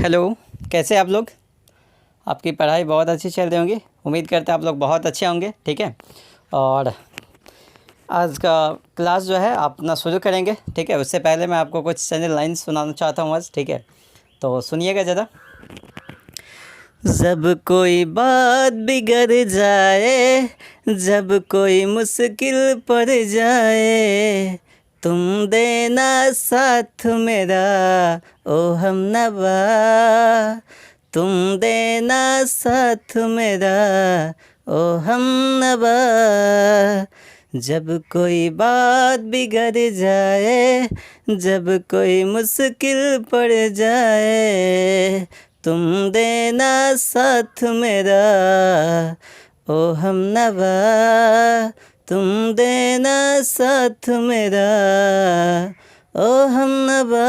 Hello, कैसे आप लोग। आपकी पढ़ाई बहुत अच्छी चल रही होंगी। उम्मीद करते हैं आप लोग बहुत अच्छे होंगे। ठीक है, और आज का क्लास जो है आप अपना शुरू करेंगे। ठीक है, उससे पहले मैं आपको कुछ चंद लाइन्स सुनाना चाहता हूँ आज। ठीक है, तो सुनिएगा ज़रा। जब कोई बात बिगड़ जाए, जब कोई मुश्किल पड़ जाए, तुम देना साथ मेरा ओ हमनवा, तुम देना साथ मेरा ओ हमनवा। जब कोई बात बिगड़ जाए, जब कोई मुश्किल पड़ जाए, तुम देना साथ मेरा ओ हमनवा, तुम देना साथ मेरा ओ हमनवा।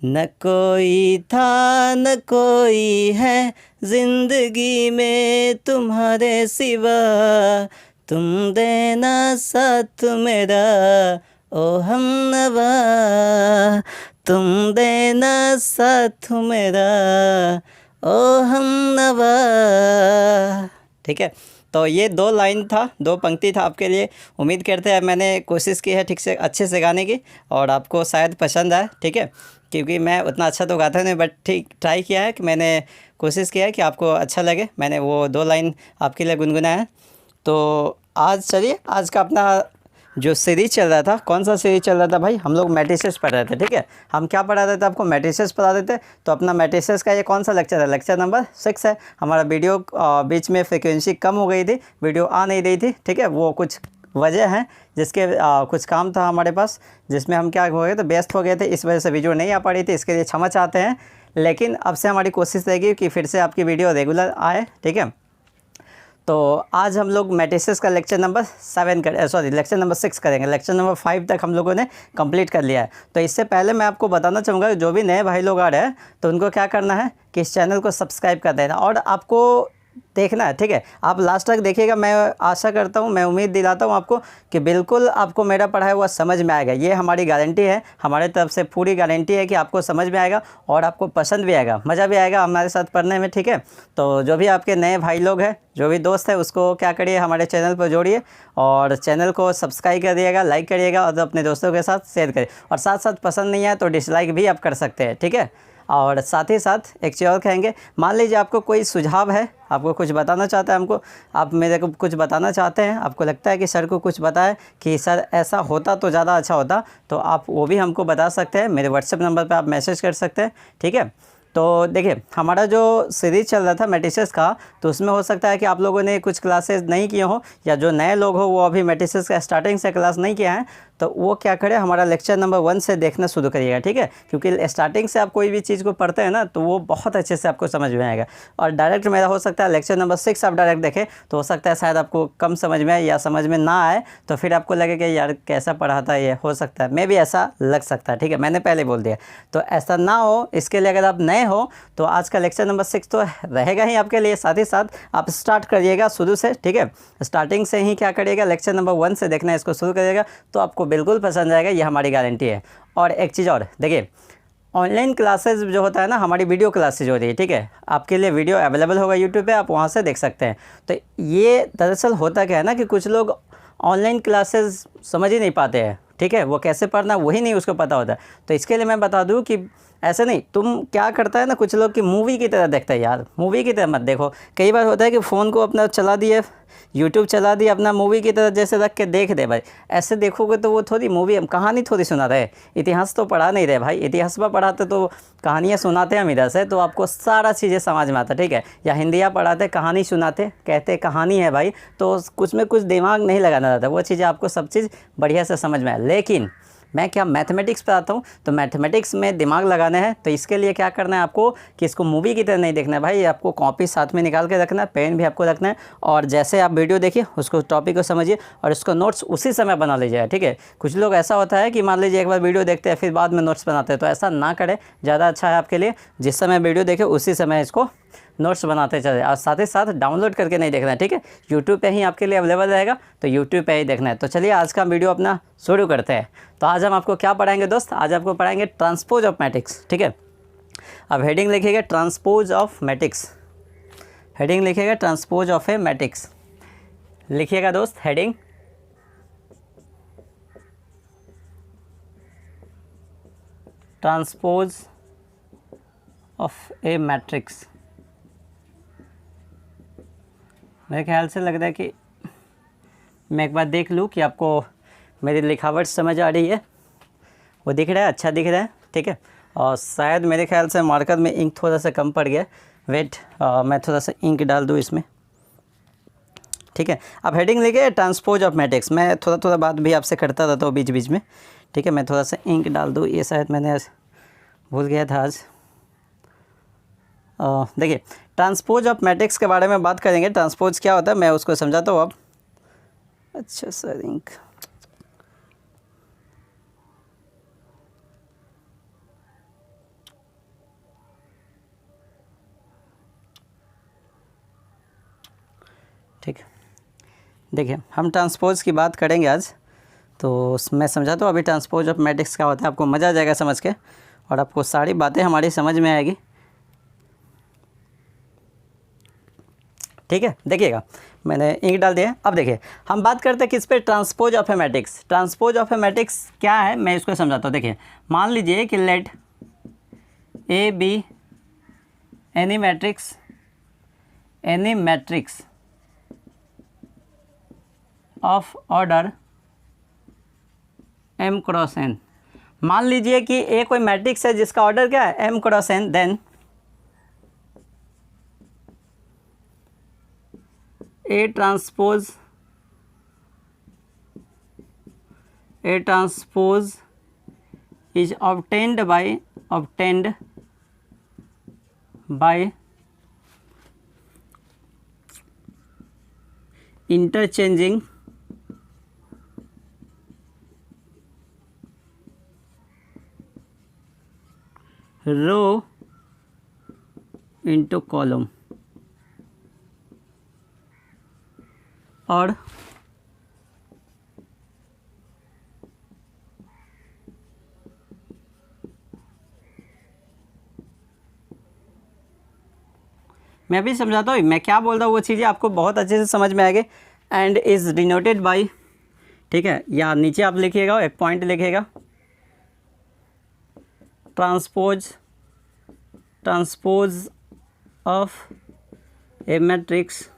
न कोई था न कोई है ज़िंदगी में तुम्हारे सिवा, तुम देना साथ मेरा ओ हमनवा, तुम देना साथ मेरा ओ हमनवा। ठीक है, तो ये 2 लाइन था, 2 पंक्ति था आपके लिए। उम्मीद करते हैं मैंने कोशिश की है ठीक से अच्छे से गाने की और आपको शायद पसंद आए। ठीक है, क्योंकि मैं उतना अच्छा तो गाता नहीं, बट ठीक ट्राई किया है कि मैंने कोशिश किया है कि आपको अच्छा लगे। मैंने वो 2 लाइन आपके लिए गुनगुनाया है। तो आज चलिए, आज का अपना जो सीरीज चल रहा था, कौन सा सीरीज चल रहा था भाई, हम लोग मैट्रिसेस पढ़ रहे थे। ठीक है, हम क्या पढ़ा रहे थे, आपको मैट्रिसेस पढ़ा रहे थे। तो अपना मैट्रिसेस का ये कौन सा लेक्चर है, लेक्चर नंबर 6 है। हमारा वीडियो बीच में फ्रिक्वेंसी कम हो गई थी, वीडियो आ नहीं रही थी। ठीक है, वो कुछ वजह है जिसके कुछ काम था हमारे पास, जिसमें हम क्या हो गए थे, व्यस्त हो गए थे, इस वजह से वीडियो नहीं आ पा रही थी। इसके लिए क्षमा चाहते हैं, लेकिन अब से हमारी कोशिश रहेगी कि फिर से आपकी वीडियो रेगुलर आए। ठीक है, तो आज हम लोग मैट्रिसेस का लेक्चर नंबर 7 लेक्चर नंबर 6 करेंगे। लेक्चर नंबर 5 तक हम लोगों ने कंप्लीट कर लिया है। तो इससे पहले मैं आपको बताना चाहूँगा, जो भी नए भाई लोग आ रहे हैं तो उनको क्या करना है कि इस चैनल को सब्सक्राइब कर देना और आपको देखना है। ठीक है, आप लास्ट तक देखिएगा। मैं आशा करता हूँ, मैं उम्मीद दिलाता हूँ आपको कि बिल्कुल आपको मेरा पढ़ाया हुआ समझ में आएगा। ये हमारी गारंटी है, हमारे तरफ से पूरी गारंटी है कि आपको समझ में आएगा और आपको पसंद भी आएगा, मज़ा भी आएगा हमारे साथ पढ़ने में। ठीक है, तो जो भी आपके नए भाई लोग हैं, जो भी दोस्त है, उसको क्या करिए, हमारे चैनल पर जोड़िए और चैनल को सब्सक्राइब करिएगा, लाइक करिएगा और अपने दोस्तों के साथ शेयर करिए। और साथ साथ पसंद नहीं आए तो डिसलाइक भी आप कर सकते हैं। ठीक है, और साथ ही साथ एक चीज़ और कहेंगे, मान लीजिए आपको कोई सुझाव है, आपको कुछ बताना चाहता है हमको, आप मेरे को कुछ बताना चाहते हैं, आपको लगता है कि सर को कुछ बताए कि सर ऐसा होता तो ज़्यादा अच्छा होता, तो आप वो भी हमको बता सकते हैं। मेरे व्हाट्सएप नंबर पे आप मैसेज कर सकते हैं। ठीक है, तो देखिए, हमारा जो सीरीज़ चल रहा था मैट्रिसेस का, तो उसमें हो सकता है कि आप लोगों ने कुछ क्लासेस नहीं किए हो, या जो नए लोग हो वो अभी मैट्रिसेस का स्टार्टिंग से क्लास नहीं किया है, तो वो क्या करें, हमारा लेक्चर नंबर 1 से देखना शुरू करिएगा। ठीक है, क्योंकि स्टार्टिंग से आप कोई भी चीज़ को पढ़ते हैं ना, तो वो बहुत अच्छे से आपको समझ में आएगा। और डायरेक्ट मेरा हो सकता है लेक्चर नंबर 6 आप डायरेक्ट देखें तो हो सकता है शायद आपको कम समझ में आए या समझ में ना आए, तो फिर आपको लगे कि यार कैसा पढ़ाता है ये, हो सकता है, मे भी ऐसा लग सकता है। ठीक है, मैंने पहले बोल दिया, तो ऐसा ना हो, इसके लिए अगर आप नए हो तो आज का लेक्चर नंबर 6 तो रहेगा ही आपके लिए। साथ ही साथ आप स्टार्ट करिएगा शुरू से। ठीक है, स्टार्टिंग से ही क्या करिएगा, लेक्चर नंबर 1 से देखना, इसको शुरू करिएगा तो आपको बिल्कुल पसंद आएगा, ये हमारी गारंटी है। और एक चीज़ और देखिए, ऑनलाइन क्लासेस जो होता है ना, हमारी वीडियो क्लासेज हो रही है। ठीक है, आपके लिए वीडियो अवेलेबल होगा यूट्यूब पे, आप वहाँ से देख सकते हैं। तो ये दरअसल होता क्या है ना कि कुछ लोग ऑनलाइन क्लासेस समझ ही नहीं पाते हैं। ठीक है, वो कैसे पढ़ना वही नहीं उसको पता होता है। तो इसके लिए मैं बता दूं कि ऐसे नहीं, तुम क्या करता है ना कुछ लोग कि मूवी की तरह देखता है। यार मूवी की तरह मत देखो। कई बार होता है कि फ़ोन को अपना चला दिए, यूट्यूब चला दिया, अपना मूवी की तरह जैसे रख के देख दे भाई। ऐसे देखोगे तो वो थोड़ी मूवी, हम कहानी थोड़ी सुना रहे, इतिहास तो पढ़ा नहीं रहे भाई। इतिहास में पढ़ाते तो कहानियाँ सुनाते हम इधर से, तो आपको सारा चीज़ें समझ में आता। ठीक है, या हिंदिया पढ़ाते, कहानी सुनाते, कहते कहानी है भाई, तो कुछ में कुछ दिमाग नहीं लगाना रहता, वो चीज़ें आपको सब चीज़ बढ़िया से समझ में आए। लेकिन मैं क्या मैथमेटिक्स पढ़ाता हूँ, तो मैथमेटिक्स में दिमाग लगाना है, तो इसके लिए क्या करना है आपको कि इसको मूवी की तरह नहीं देखना है भाई। आपको कॉपी साथ में निकाल के रखना है, पेन भी आपको रखना है, और जैसे आप वीडियो देखिए उसको टॉपिक को समझिए और उसको नोट्स उसी समय बना लीजिए। ठीक है, कुछ लोग ऐसा होता है कि मान लीजिए एक बार वीडियो देखते हैं फिर बाद में नोट्स बनाते हैं, तो ऐसा ना करें, ज़्यादा अच्छा है आपके लिए। जिस समय वीडियो देखें उसी समय इसको नोट्स बनाते चले, और साथ ही साथ डाउनलोड करके नहीं देखना है। ठीक है, यूट्यूब पे ही आपके लिए अवेलेबल रहेगा, तो यूट्यूब पे ही देखना है। तो चलिए आज का वीडियो अपना शुरू करते हैं। तो आज हम आपको क्या पढ़ाएंगे दोस्त, आज आपको पढ़ाएंगे ट्रांसपोज ऑफ मैट्रिक्स। ठीक है, अब हेडिंग लिखिएगा ट्रांसपोज ऑफ मैट्रिक्स, हेडिंग लिखिएगा ट्रांसपोज ऑफ ए मैट्रिक्स, लिखिएगा दोस्त heading transpose of a matrix. मेरे ख्याल से लग रहा है कि मैं एक बार देख लूँ कि आपको मेरी लिखावट समझ आ रही है, वो दिख रहा है, अच्छा दिख रहा है, ठीक है। और शायद मेरे ख्याल से मार्कर में इंक थोड़ा सा कम पड़ गया, वेट मैं थोड़ा सा इंक डाल दूँ इसमें, ठीक है। अब हेडिंग लिखे ट्रांसपोज ऑफ मैट्रिक्स, मैं थोड़ा थोड़ा बात भी आपसे करता रहता हूँ बीच बीच में, ठीक है। मैं थोड़ा सा इंक डाल दूँ, ये शायद मैंने भूल गया था आज। देखिए ट्रांसपोज ऑफ मैट्रिक्स के बारे में बात करेंगे, ट्रांसपोज क्या होता है मैं उसको समझाता हूँ अब। अच्छा सर इंक, ठीक है। देखिए हम ट्रांसपोज की बात करेंगे आज, तो मैं समझाता हूँ अभी ट्रांसपोज ऑफ मैट्रिक्स क्या होता है, आपको मज़ा आ जाएगा समझ के और आपको सारी बातें हमारी समझ में आएगी, ठीक है। देखिएगा मैंने इंक डाल दिया। अब देखिए हम बात करते हैं किस पे, transpose of a matrix. Transpose of a matrix क्या है मैं इसको समझाता हूँ। देखिए मान लीजिए कि let A B any matrix of order m cross n। मान लीजिए कि ए कोई मैट्रिक्स है जिसका ऑर्डर क्या है m cross n, then A transpose is obtained by interchanging row into column और मैं भी समझाता हूँ, मैं क्या बोल रहा हूँ वो चीज़ें आपको बहुत अच्छे से समझ में आएगी। एंड इज़ डिनोटेड बाई, ठीक है, या नीचे आप लिखिएगा एक पॉइंट लिखिएगा transpose of a matrix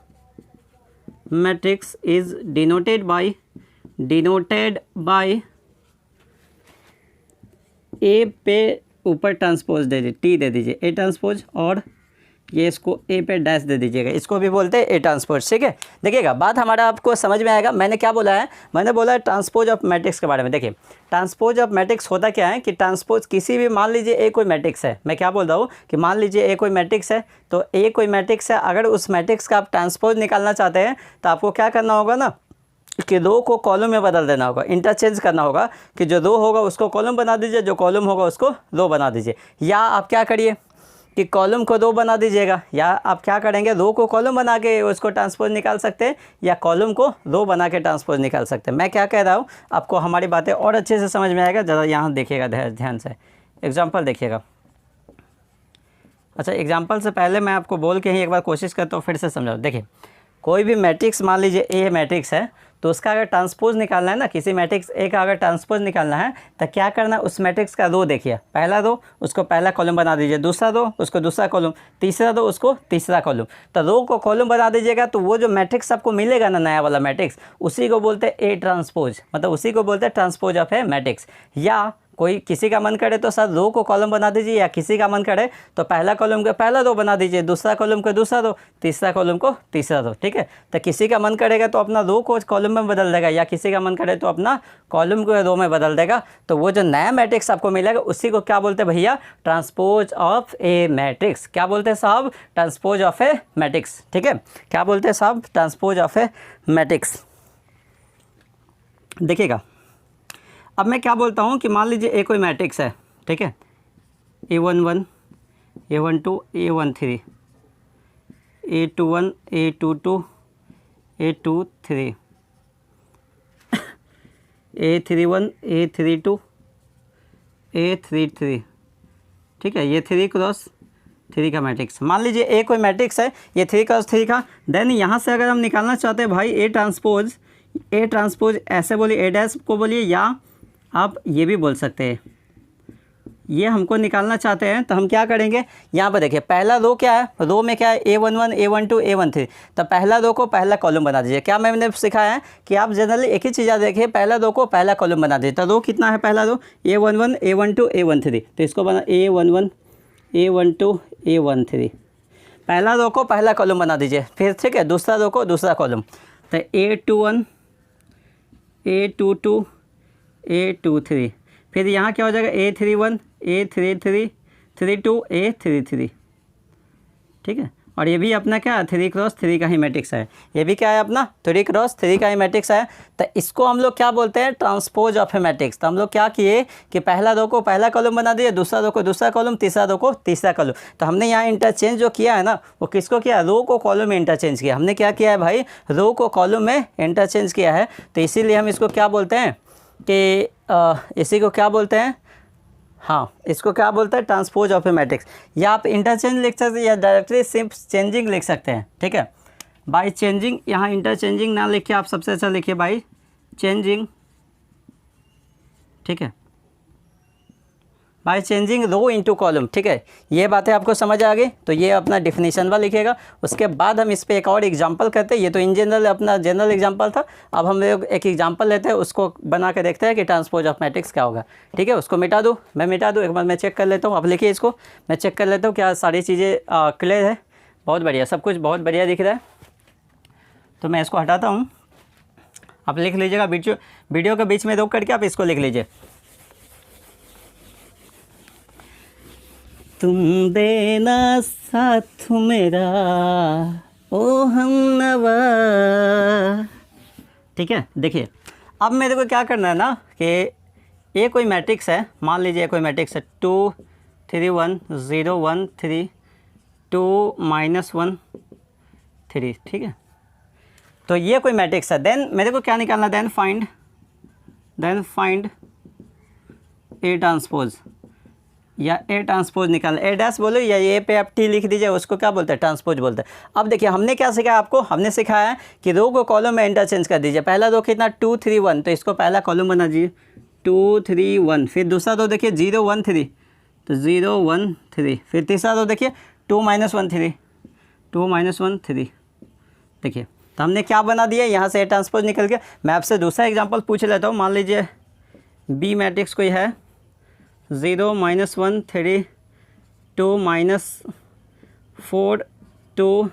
is denoted by a पे ऊपर ट्रांसपोज दे दीजिए, टी दे दीजिए, ए ट्रांसपोज, और ये इसको ए पे डैश दे दीजिएगा, इसको भी बोलते हैं ए ट्रांसपोज, ठीक है। देखिएगा बात हमारा आपको समझ में आएगा। मैंने क्या बोला है, मैंने बोला है ट्रांसपोज ऑफ मैट्रिक्स के बारे में। देखिए ट्रांसपोज ऑफ मैट्रिक्स होता क्या है कि ट्रांसपोज किसी भी, मान लीजिए ए कोई मैट्रिक्स है, मैं क्या बोल रहा हूँ कि मान लीजिए ए कोई मैट्रिक्स है, तो ए कोई मैट्रिक्स है, अगर उस मैट्रिक्स का आप ट्रांसपोज निकालना चाहते हैं तो आपको क्या करना होगा ना कि रो को कॉलम में बदल देना होगा, इंटरचेंज करना होगा कि जो रो होगा उसको कॉलम बना दीजिए, जो कॉलम होगा उसको रो बना दीजिए। या आप क्या करिए कि कॉलम को रो बना दीजिएगा, या आप क्या करेंगे रो को कॉलम बना के उसको ट्रांसपोज निकाल सकते हैं, या कॉलम को रो बना के ट्रांसपोज निकाल सकते हैं। मैं क्या कह रहा हूँ आपको हमारी बातें और अच्छे से समझ में आएगा। ज़रा यहाँ देखिएगा ध्यान से, एग्जाम्पल देखिएगा। अच्छा एग्जाम्पल से पहले मैं आपको बोल के ही एक बार कोशिश करता हूँ फिर से समझाओ। देखिए कोई भी मैट्रिक्स, मान लीजिए ए मैट्रिक्स है, तो उसका अगर ट्रांसपोज निकालना है ना, किसी मैट्रिक्स ए का अगर ट्रांसपोज निकालना है तो क्या करना है, उस मैट्रिक्स का रो देखिए, पहला रो उसको पहला कॉलम बना दीजिए, दूसरा रो उसको दूसरा कॉलम, तीसरा रो उसको तीसरा कॉलम। तो रो को कॉलम बना दीजिएगा तो वो जो मैट्रिक्स आपको मिलेगा ना, नया वाला मैट्रिक्स, उसी को बोलते हैं ए ट्रांसपोज, मतलब उसी को बोलते हैं ट्रांसपोज ऑफ ए मैट्रिक्स। या कोई किसी का मन करे तो सर रो को कॉलम बना दीजिए, या किसी का मन करे तो पहला कॉलम का पहला रो बना दीजिए, दूसरा कॉलम का दूसरा रो, तीसरा कॉलम को तीसरा रो, ठीक है। तो किसी का मन करेगा तो अपना रो को कॉलम में बदल देगा, या किसी का मन करे तो अपना कॉलम को रो में बदल देगा। तो वो जो नया मैट्रिक्स आपको मिलेगा उसी को क्या बोलते हैं भैया, ट्रांसपोज ऑफ ए मैट्रिक्स। क्या बोलते हैं साहब, ट्रांसपोज ऑफ ए मैट्रिक्स, ठीक है। क्या बोलते हैं साहब, ट्रांसपोज ऑफ ए मैट्रिक्स। देखिएगा अब मैं क्या बोलता हूँ कि मान लीजिए ए कोई मैट्रिक्स है, ठीक है, A11 A12 A13 A21 A22 A23 A31 A32 A33, ठीक है, ये 3 क्रॉस 3 का मैट्रिक्स। मान लीजिए ए कोई मैट्रिक्स है, ये 3 क्रॉस 3 का। देन यहाँ से अगर हम निकालना चाहते हैं भाई ए ट्रांसपोज ऐसे बोलिए, ए डैश को बोलिए, या आप ये भी बोल सकते हैं, ये हमको निकालना चाहते हैं तो हम क्या करेंगे, यहाँ पर देखिए पहला रो क्या है, रो में क्या है A11 A12 A13, तो पहला रो को पहला कॉलम बना दीजिए। क्या मैंने सिखाया है कि आप जनरली एक ही चीज़ याद देखिए, पहला रो को पहला कॉलम बना दीजिए। तो रो कितना है, पहला रो A11 A12 A13, तो इसको बना A11 A12 A13, पहला रो को पहला कॉलम बना दीजिए। फिर ठीक है, दूसरा रो को दूसरा कॉलम, तो A21 A22 A23, फिर यहाँ क्या हो जाएगा A31 A33 32 A33, ठीक है। और ये भी अपना क्या 3 क्रॉस 3 का ही मैट्रिक्स है, ये भी क्या है अपना 3 क्रॉस 3 का ही मैट्रिक्स है। तो इसको हम लोग क्या बोलते हैं, ट्रांसपोज ऑफ ए मैट्रिक्स। तो हम लोग क्या किए कि पहला रो को पहला कॉलम बना दिए, दूसरा रो को दूसरा कॉलम, तीसरा रो को तीसरा कॉलम। तो हमने यहाँ इंटरचेंज जो किया है ना, वो किसको किया, रो को कॉलम में इंटरचेंज किया। हमने क्या किया है भाई, रो को कॉलम में इंटरचेंज किया है। तो इसीलिए हम इसको क्या बोलते हैं कि इसी को क्या बोलते हैं, हाँ इसको क्या बोलते हैं, ट्रांसपोज ऑफ ए मैट्रिक्स। या आप इंटरचेंज लिख सकते हैं या डायरेक्टली सिर्फ चेंजिंग लिख सकते हैं, ठीक है। बाय चेंजिंग, यहाँ इंटरचेंजिंग ना लिखिए, आप सबसे अच्छा लिखिए बाय चेंजिंग, ठीक है, by changing row into column, ठीक है। ये बातें आपको समझ आ गई, तो ये अपना डिफिनीशन वाला लिखेगा। उसके बाद हम इस पर एक और एग्जांपल करते हैं। ये तो इन जनरल अपना जनरल एग्जांपल था, अब हम लोग एक एग्जांपल लेते हैं, उसको बना के देखते हैं कि ट्रांसपोज ऑफ मैट्रिक्स क्या होगा, ठीक है। उसको मिटा दूँ, मैं मिटा दूँ, एक बार मैं चेक कर लेता हूँ। अब लिखिए इसको, मैं चेक कर लेता हूँ क्या सारी चीज़ें क्लियर है। बहुत बढ़िया, सब कुछ बहुत बढ़िया दिख रहा है। तो मैं इसको हटाता हूँ, आप लिख लीजिएगा, वीडियो के बीच में रोक करके आप इसको लिख लीजिए। तुम देना साथ मेरा ओ हमनवा, ठीक है। देखिए अब मेरे को क्या करना है ना कि ये कोई मैट्रिक्स है, मान लीजिए कोई मैट्रिक्स है 2 3 1 0 1 3 2 -1 3, ठीक है। तो ये कोई मैट्रिक्स है। देन मेरे को क्या निकालना, देन फाइंड ए ट्रांसपोज, या ए ट्रांसपोज निकालना, ए डैश बोलो या ए पे आप टी लिख दीजिए, उसको क्या बोलते हैं, ट्रांसपोज बोलते हैं। अब देखिए हमने क्या सिखाया आपको, हमने सिखाया है कि रो को कॉलम में इंटरचेंज कर दीजिए। पहला रो कितना 2 3 1, तो इसको पहला कॉलम बना दीजिए 2 3 1, फिर दूसरा रो देखिए 0 1 3, तो 0 1 3, फिर तीसरा रो देखिए 2 -1 3 2 -1 3, देखिए। तो हमने क्या बना दिया, यहाँ से ए ट्रांसपोज निकल गया। मैं आपसे दूसरा एग्जाम्पल पूछ लेता हूँ। मान लीजिए बी मैट्रिक्स कोई है 0 -1 3 2 -4 2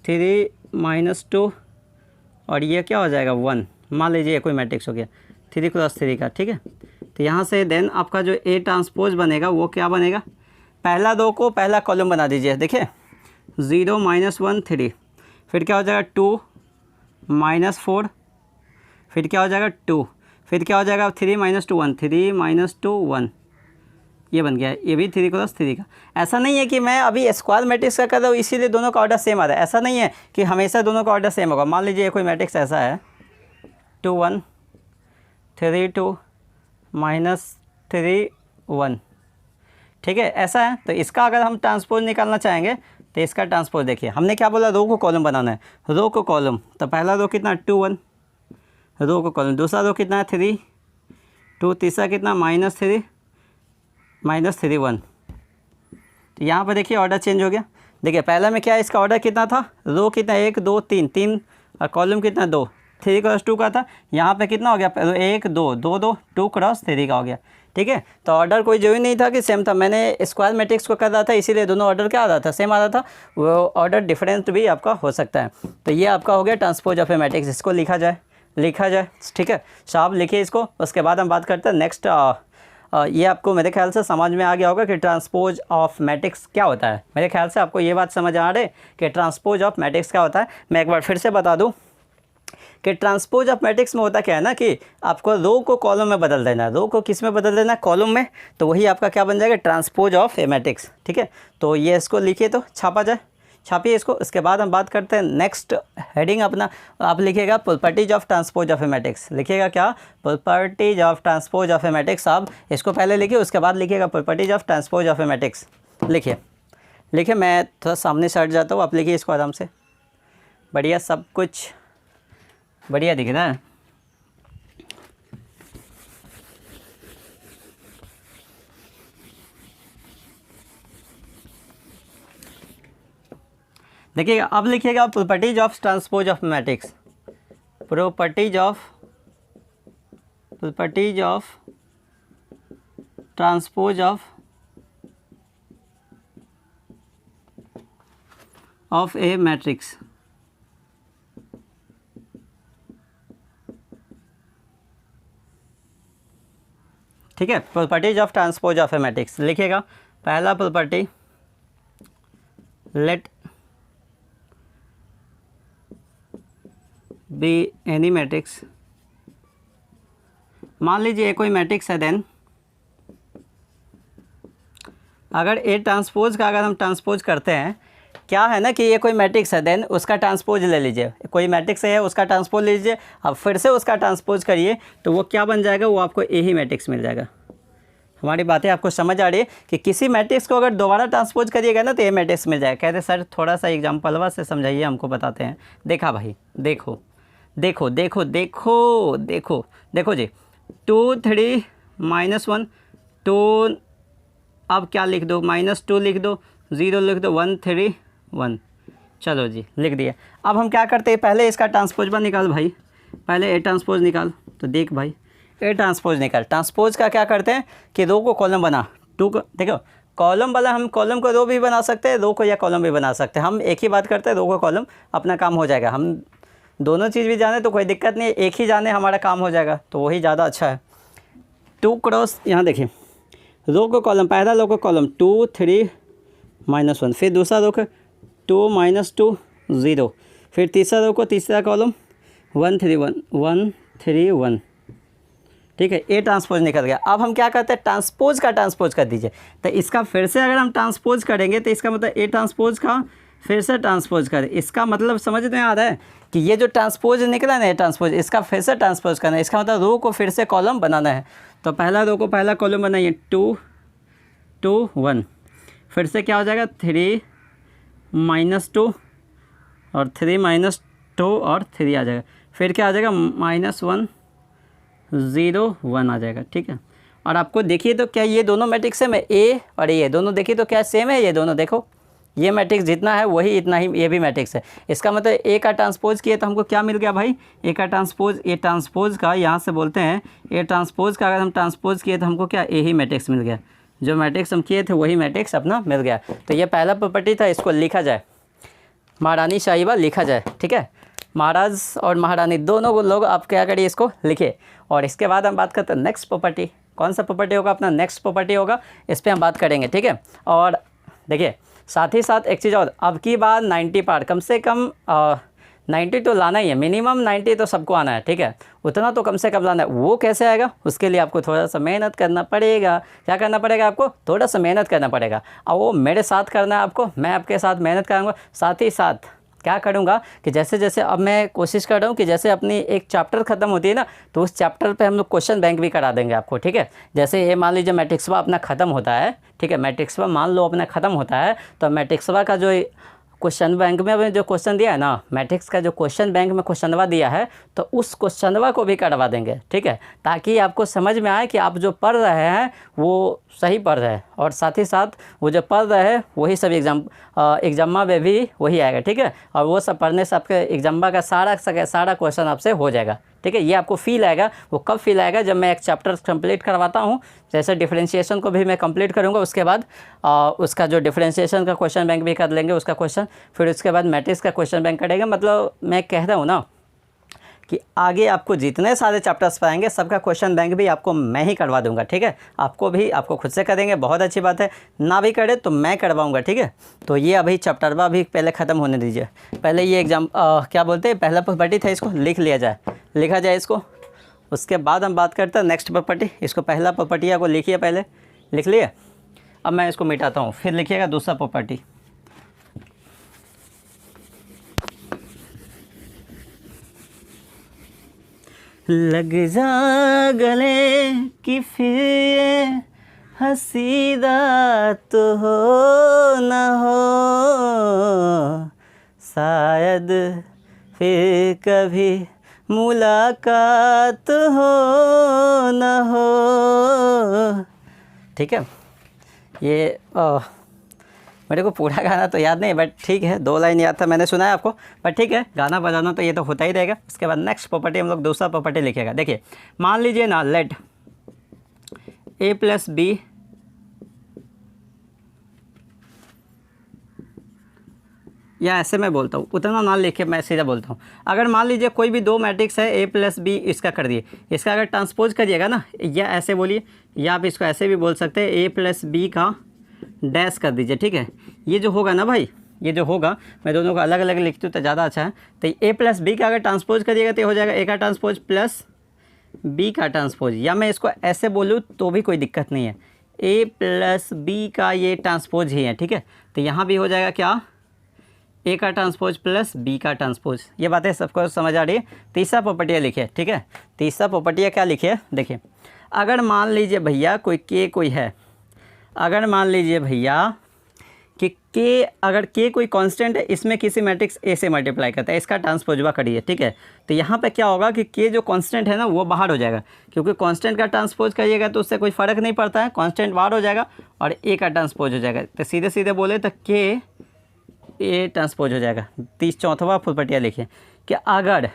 3 -2, और ये क्या हो जाएगा 1। मान लीजिए कोई मैट्रिक्स हो गया 3 क्रॉस 3 का, ठीक है। तो यहाँ से देन आपका जो ए ट्रांसपोज बनेगा वो क्या बनेगा, पहला रो को पहला कॉलम बना दीजिए। देखिए 0 -1 3, फिर क्या हो जाएगा 2 -4, फिर क्या हो जाएगा 2, फिर क्या हो जाएगा 3 -2 1 3 -2 1, ये बन गया है। ये भी 3 क्रॉस 3 का। ऐसा नहीं है कि मैं अभी स्क्वायर मैट्रिक्स का कर रहा हूँ इसीलिए दोनों का ऑर्डर सेम आ रहा है, ऐसा नहीं है कि हमेशा दोनों का ऑर्डर सेम होगा। मान लीजिए कोई मैट्रिक्स ऐसा है 2 1 3 2 -3 1, ठीक है, ऐसा है। तो इसका अगर हम ट्रांसपोज निकालना चाहेंगे तो इसका ट्रांसपोज देखिए, हमने क्या बोला, रो को कॉलम बनाना है, रो को कॉलम। तो पहला रो कितना 2 1, रो को कॉलम, दूसरा रो कितना है 3 2, तीसरा कितना -3 -1। तो यहाँ पर देखिए ऑर्डर चेंज हो गया। देखिए पहला में क्या है, इसका ऑर्डर कितना था, रो कितना 1 2 3 और कॉलम कितना 2, 3 क्रॉस 2 का था। यहाँ पे कितना हो गया, 1 2 2 2 2 क्रॉस 3 का हो गया, ठीक है। तो ऑर्डर कोई जरूरी नहीं था कि सेम था, मैंने स्क्वायर मैट्रिक्स को कर रहा था इसीलिए दोनों ऑर्डर क्या आ रहा था, सेम आ रहा था। वो ऑर्डर डिफरेंट भी आपका हो सकता है। तो ये आपका हो गया ट्रांसपोज ऑफ ए मैट्रिक्स। इसको लिखा जाए, ठीक है। साहब लिखिए इसको, उसके बाद हम बात करते हैं नेक्स्ट। ये आपको मेरे ख्याल से समझ में आ गया होगा कि ट्रांसपोज ऑफ मैट्रिक्स क्या होता है। मेरे ख्याल से आपको ये बात समझ आ रही है कि ट्रांसपोज ऑफ मैट्रिक्स क्या होता है। मैं एक बार फिर से बता दूं कि ट्रांसपोज ऑफ मैट्रिक्स में होता क्या है ना कि आपको रो को कॉलम में बदल देना है। रो को किस में बदल देना है, कॉलम में। तो वही आपका क्या बन जाएगा, ट्रांसपोज ऑफ ए मैट्रिक्स, ठीक है। तो ये इसको लिखिए, तो छापा जाए, छापिए इसको। उसके बाद हम बात करते हैं नेक्स्ट हेडिंग अपना, आप लिखिएगा properties of transpose of a matrix. लिखिएगा क्या, properties of transpose of a matrix. आप इसको पहले लिखिए, उसके बाद लिखिएगा properties of transpose of a matrix. लिखिए लिखिए, मैं थोड़ा सामने से हट जाता हूँ, आप लिखिए इसको आराम से। बढ़िया, सब कुछ बढ़िया दिख रहा है। देखिएगा, अब लिखिएगा properties of transpose of matrix. Properties of transpose of a matrix. ठीक है, properties of transpose of a matrix लिखिएगा। पहला property, let B any matrix. मान लीजिए ये कोई मैट्रिक्स है, देन अगर ए ट्रांसपोज का अगर हम ट्रांसपोज करते हैं, क्या है ना कि ये कोई मैट्रिक्स है, देन उसका ट्रांसपोज ले लीजिए। कोई मैट्रिक्स है उसका ट्रांसपोज ले लीजिए, अब फिर से उसका ट्रांसपोज करिए तो वो क्या बन जाएगा, वो आपको ए ही मैट्रिक्स मिल जाएगा। हमारी बातें आपको समझ आ रही है कि किसी मैट्रिक्स को अगर दोबारा ट्रांसपोज करिएगा ना तो ए मैट्रिक्स मिल जाएगा। कहते सर थोड़ा सा एग्जाम्पलवा से समझाइए, हमको बताते हैं। देखा भाई, देखो देखो देखो देखो देखो देखो जी, 2 3 -1 2, अब क्या लिख दो, -2 लिख दो, 0 लिख दो, 1 3 1। चलो जी, लिख दिया। अब हम क्या करते हैं, पहले इसका ट्रांसपोज बन निकाल भाई, पहले ए ट्रांसपोज निकाल। तो देख भाई, ए ट्रांसपोज निकाल। ट्रांसपोज का क्या करते हैं कि रो को कॉलम बना, टू को देखो कॉलम वाला, हम कॉलम को रो भी बना सकते हैं, रो को या कॉलम भी बना सकते हैं। हम एक ही बात करते हैं, रो को कॉलम, अपना काम हो जाएगा। हम दोनों चीज़ भी जाने तो कोई दिक्कत नहीं है, एक ही जाने हमारा काम हो जाएगा, तो वही ज़्यादा अच्छा है। 2 क्रॉस, यहाँ देखिए, रो को कॉलम, पहला रो को कॉलम 2 3 -1, फिर दूसरा रो को 2 -2 0, फिर तीसरा रो को तीसरा कॉलम 1 3 1 1 3 1। ठीक है, ए ट्रांसपोज निकल गया। अब हम क्या करते हैं, ट्रांसपोज का ट्रांसपोज कर दीजिए। तो इसका फिर से अगर हम ट्रांसपोज करेंगे तो इसका मतलब ए ट्रांसपोज का फिर से ट्रांसपोज करें। इसका मतलब समझ में आ रहा है कि ये जो ट्रांसपोज निकला ना, ट्रांसपोज, इसका फिर से ट्रांसपोज करना है। इसका मतलब रो को फिर से कॉलम बनाना है। तो पहला रो को पहला कॉलम बनाइए, 2 2 1, फिर से क्या हो जाएगा, 3 -2 और 3 -2 और 3 आ जाएगा, फिर क्या आ जाएगा, -1 0 1 आ जाएगा। ठीक है, और आपको देखिए तो क्या ये दोनों मैट्रिक्स में ए और ये दोनों देखिए तो क्या सेम है, ये दोनों देखो, ये मैट्रिक्स जितना है वही इतना ही ये भी मैट्रिक्स है। इसका मतलब ए का ट्रांसपोज किए तो हमको क्या मिल गया भाई, ए का ट्रांसपोज, ए ट्रांसपोज का यहाँ से बोलते हैं ए ट्रांसपोज का, अगर हम ट्रांसपोज किए तो हमको क्या ए ही मैट्रिक्स मिल गया। जो मैट्रिक्स हम किए थे वही मैट्रिक्स अपना मिल गया। तो ये पहला प्रॉपर्टी था, इसको लिखा जाए, महारानी साहिबा लिखा जाए। ठीक है, महाराज और महारानी दोनों लोग आप क्या करिए, इसको लिखिए। और इसके बाद हम बात करते हैं नेक्स्ट प्रॉपर्टी। कौन सा प्रॉपर्टी होगा अपना, नेक्स्ट प्रॉपर्टी होगा, इस पर हम बात करेंगे। ठीक है, और देखिए साथ ही साथ एक चीज़ और, अब की बार 90 पार कम से कम 90 तो लाना ही है, मिनिमम 90 तो सबको आना है। ठीक है, उतना तो कम से कम लाना है। वो कैसे आएगा, उसके लिए आपको थोड़ा सा मेहनत करना पड़ेगा। क्या करना पड़ेगा आपको, थोड़ा सा मेहनत करना पड़ेगा, और वो मेरे साथ करना है आपको, मैं आपके साथ मेहनत करूँगा। साथ ही साथ क्या करूँगा कि जैसे जैसे अब मैं कोशिश कर रहा हूँ कि जैसे अपनी एक चैप्टर ख़त्म होती है ना, तो उस चैप्टर पे हम लोग क्वेश्चन बैंक भी करा देंगे आपको। ठीक है, जैसे ये मान लीजिए मैट्रिक्सवा अपना ख़त्म होता है। ठीक है, मैट्रिक्सवा मान लो अपना ख़त्म होता है, तो मैट्रिक्सवा का जो क्वेश्चन बैंक में जो क्वेश्चन दिया है ना, मैट्रिक्स का जो क्वेश्चन बैंक में क्वेश्चनवा दिया है, तो उस क्वेश्चनवा को भी करवा देंगे। ठीक है, ताकि आपको समझ में आए कि आप जो पढ़ रहे हैं वो सही पढ़ रहे हैं, और साथ ही साथ वो जो पढ़ रहे हैं वही सब एग्जाम में भी वही आएगा। ठीक है, और वो सब पढ़ने से आपके एग्जाम का सारा क्वेश्चन आपसे हो जाएगा। ठीक है, ये आपको फील आएगा। वो कब फील आएगा, जब मैं एक चैप्टर कंप्लीट करवाता हूँ। जैसे डिफरेंशिएशन को भी मैं कंप्लीट करूँगा, उसके बाद उसका जो डिफरेंशिएशन का क्वेश्चन बैंक भी कर लेंगे उसका क्वेश्चन, फिर उसके बाद मैट्रिक्स का क्वेश्चन बैंक करेंगे। मतलब मैं कह रहा हूँ ना कि आगे आपको जितने सारे चैप्टर्स पाएंगे सबका क्वेश्चन बैंक भी आपको मैं ही करवा दूंगा। ठीक है, आपको खुद से करेंगे, बहुत अच्छी बात है। ना भी करे तो मैं करवाऊंगा। ठीक है, तो ये अभी चैप्टरवा भी पहले ख़त्म होने दीजिए। पहले ये एग्जाम क्या बोलते हैं, पहला प्रॉपर्टी था, इसको लिखा जाए इसको। उसके बाद हम बात करते हैं नेक्स्ट प्रॉपर्टी। इसको पहला प्रॉपर्टी को लिखिए, पहले लिख लिए। अब मैं इसको मिटाता हूँ, फिर लिखिएगा दूसरा प्रॉपर्टी। लग जा गले कि फिर ये हंसी रात हो न हो, शायद फिर कभी मुलाकात हो न हो। ठीक है, ये मेरे को पूरा गाना तो याद नहीं, बट ठीक है, 2 लाइन याद था, मैंने सुना है आपको, बट ठीक है, गाना बजाना तो ये तो होता ही रहेगा। उसके बाद नेक्स्ट प्रॉपर्टी हम लोग दूसरा प्रॉपर्टी लिखेगा। देखिए, मान लीजिए ना, लेट a प्लस बी या ऐसे मैं बोलता हूँ, उतना ना लिखे, मैं सीधा बोलता हूँ। अगर मान लीजिए कोई भी 2 मैट्रिक्स है, a प्लस बी, इसका कर दिए, इसका अगर ट्रांसपोज करिएगा ना, या ऐसे बोलिए, या आप इसको ऐसे भी बोल सकते हैं, a प्लस बी का डैश कर दीजिए। ठीक है, ये जो होगा ना भाई, ये जो होगा, मैं दोनों को अलग अलग लिखती हूँ तो ज़्यादा अच्छा है। तो a प्लस बी का अगर ट्रांसपोज करिएगा तो हो जाएगा a का ट्रांसपोज प्लस b का ट्रांसपोज, या मैं इसको ऐसे बोलूँ तो भी कोई दिक्कत नहीं है, a प्लस बी का ये ट्रांसपोज ही है। ठीक है, तो यहाँ भी हो जाएगा क्या, a का ट्रांसपोज प्लस b का ट्रांसपोज। ये बातें सबको समझ आ रही है। तीसरा प्रॉपर्टी लिखिए। ठीक है, तीसरा प्रॉपर्टी क्या लिखिए, देखिए, अगर मान लीजिए भैया कोई k कोई है, अगर मान लीजिए भैया कि k, अगर k कोई कांस्टेंट है, इसमें किसी मैट्रिक्स a से मल्टीप्लाई करता है, इसका ट्रांसपोजवा करिए। ठीक है, तो यहाँ पे क्या होगा कि k जो कांस्टेंट है ना वो बाहर हो जाएगा, क्योंकि कांस्टेंट का ट्रांसपोज करिएगा तो उससे कोई फ़र्क नहीं पड़ता है, कांस्टेंट बाहर हो जाएगा और a का ट्रांसपोज हो जाएगा। तो सीधे सीधे बोले तो k a ट्रांसपोज हो जाएगा। 34वां प्रॉपर्टी लिखिए कि अगर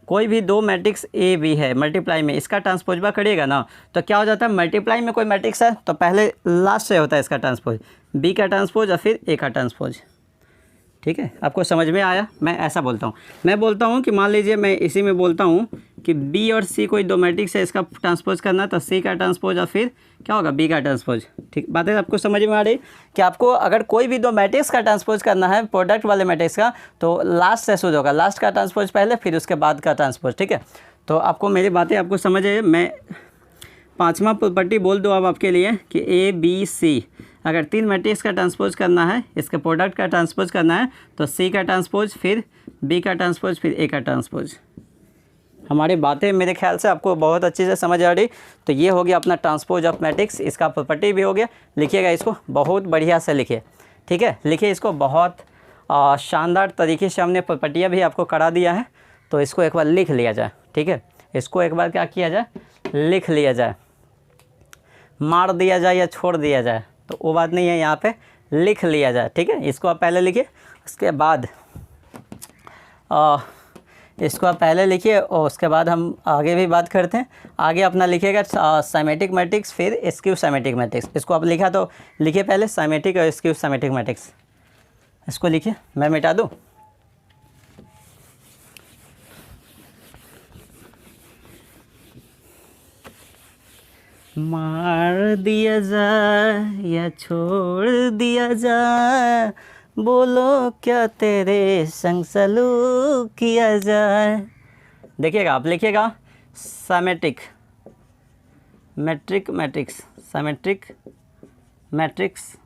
कोई भी 2 मैट्रिक्स ए बी है, मल्टीप्लाई में इसका ट्रांसपोजवा करिएगा ना, तो क्या हो जाता है, मल्टीप्लाई में कोई मैट्रिक्स है तो पहले लास्ट से होता है इसका ट्रांसपोज, बी का ट्रांसपोज और फिर ए का ट्रांसपोज। ठीक है, आपको समझ में आया। मैं ऐसा बोलता हूँ, मैं बोलता हूँ कि मान लीजिए मैं इसी में बोलता हूँ कि बी और सी कोई 2 मैट्रिक्स है, इसका ट्रांसपोज करना, तो सी का ट्रांसपोज और फिर क्या होगा, बी का ट्रांसपोज। ठीक, बातें आपको समझ में आ रही कि आपको अगर कोई भी 2 मैट्रिक्स का ट्रांसपोज करना है, प्रोडक्ट वाले मैट्रिक्स का, तो लास्ट से शुरू होगा, लास्ट का ट्रांसपोज पहले, फिर उसके बाद का ट्रांसपोज। ठीक है, तो आपको मेरी बातें आपको समझ है। मैं 5वां प्रॉपर्टी बोल दूँ अब आपके लिए कि ए बी सी, अगर 3 मैट्रिक्स का ट्रांसपोज करना है, इसके प्रोडक्ट का ट्रांसपोज करना है, तो सी का ट्रांसपोज, फिर बी का ट्रांसपोज, फिर ए का ट्रांसपोज। हमारी बातें मेरे ख्याल से आपको बहुत अच्छे से समझ आ रही। तो ये हो गया अपना ट्रांसपोज ऑफ मैट्रिक्स, इसका प्रॉपर्टी भी हो गया। लिखिएगा इसको, बहुत बढ़िया से लिखिए। ठीक है, लिखिए इसको, बहुत शानदार तरीके से हमने प्रॉपर्टियाँ भी आपको करा दिया है, तो इसको एक बार लिख लिया जाए। ठीक है, इसको एक बार क्या किया जाए, लिख लिया जाए, मार दिया जाए या छोड़ दिया जाए तो वो बात नहीं है, यहाँ पे लिख लिया जाए। ठीक है, इसको आप पहले लिखिए, उसके बाद इसको आप पहले लिखिए और उसके बाद हम आगे भी बात करते हैं। आगे अपना लिखिएगा साइमेटिक मैट्रिक्स, फिर स्क्यू साइमेटिक मैट्रिक्स। इसको आप लिखा तो लिखिए पहले साइमेटिक और स्क्यू साइमेटिक मैट्रिक्स, इसको लिखिए, मैं मिटा दूँ। मार दिया जाए या छोड़ दिया जाए, बोलो क्या तेरे संग सलूक किया जाए। देखिएगा, आप लिखिएगा symmetric matric matrix, symmetric matrix,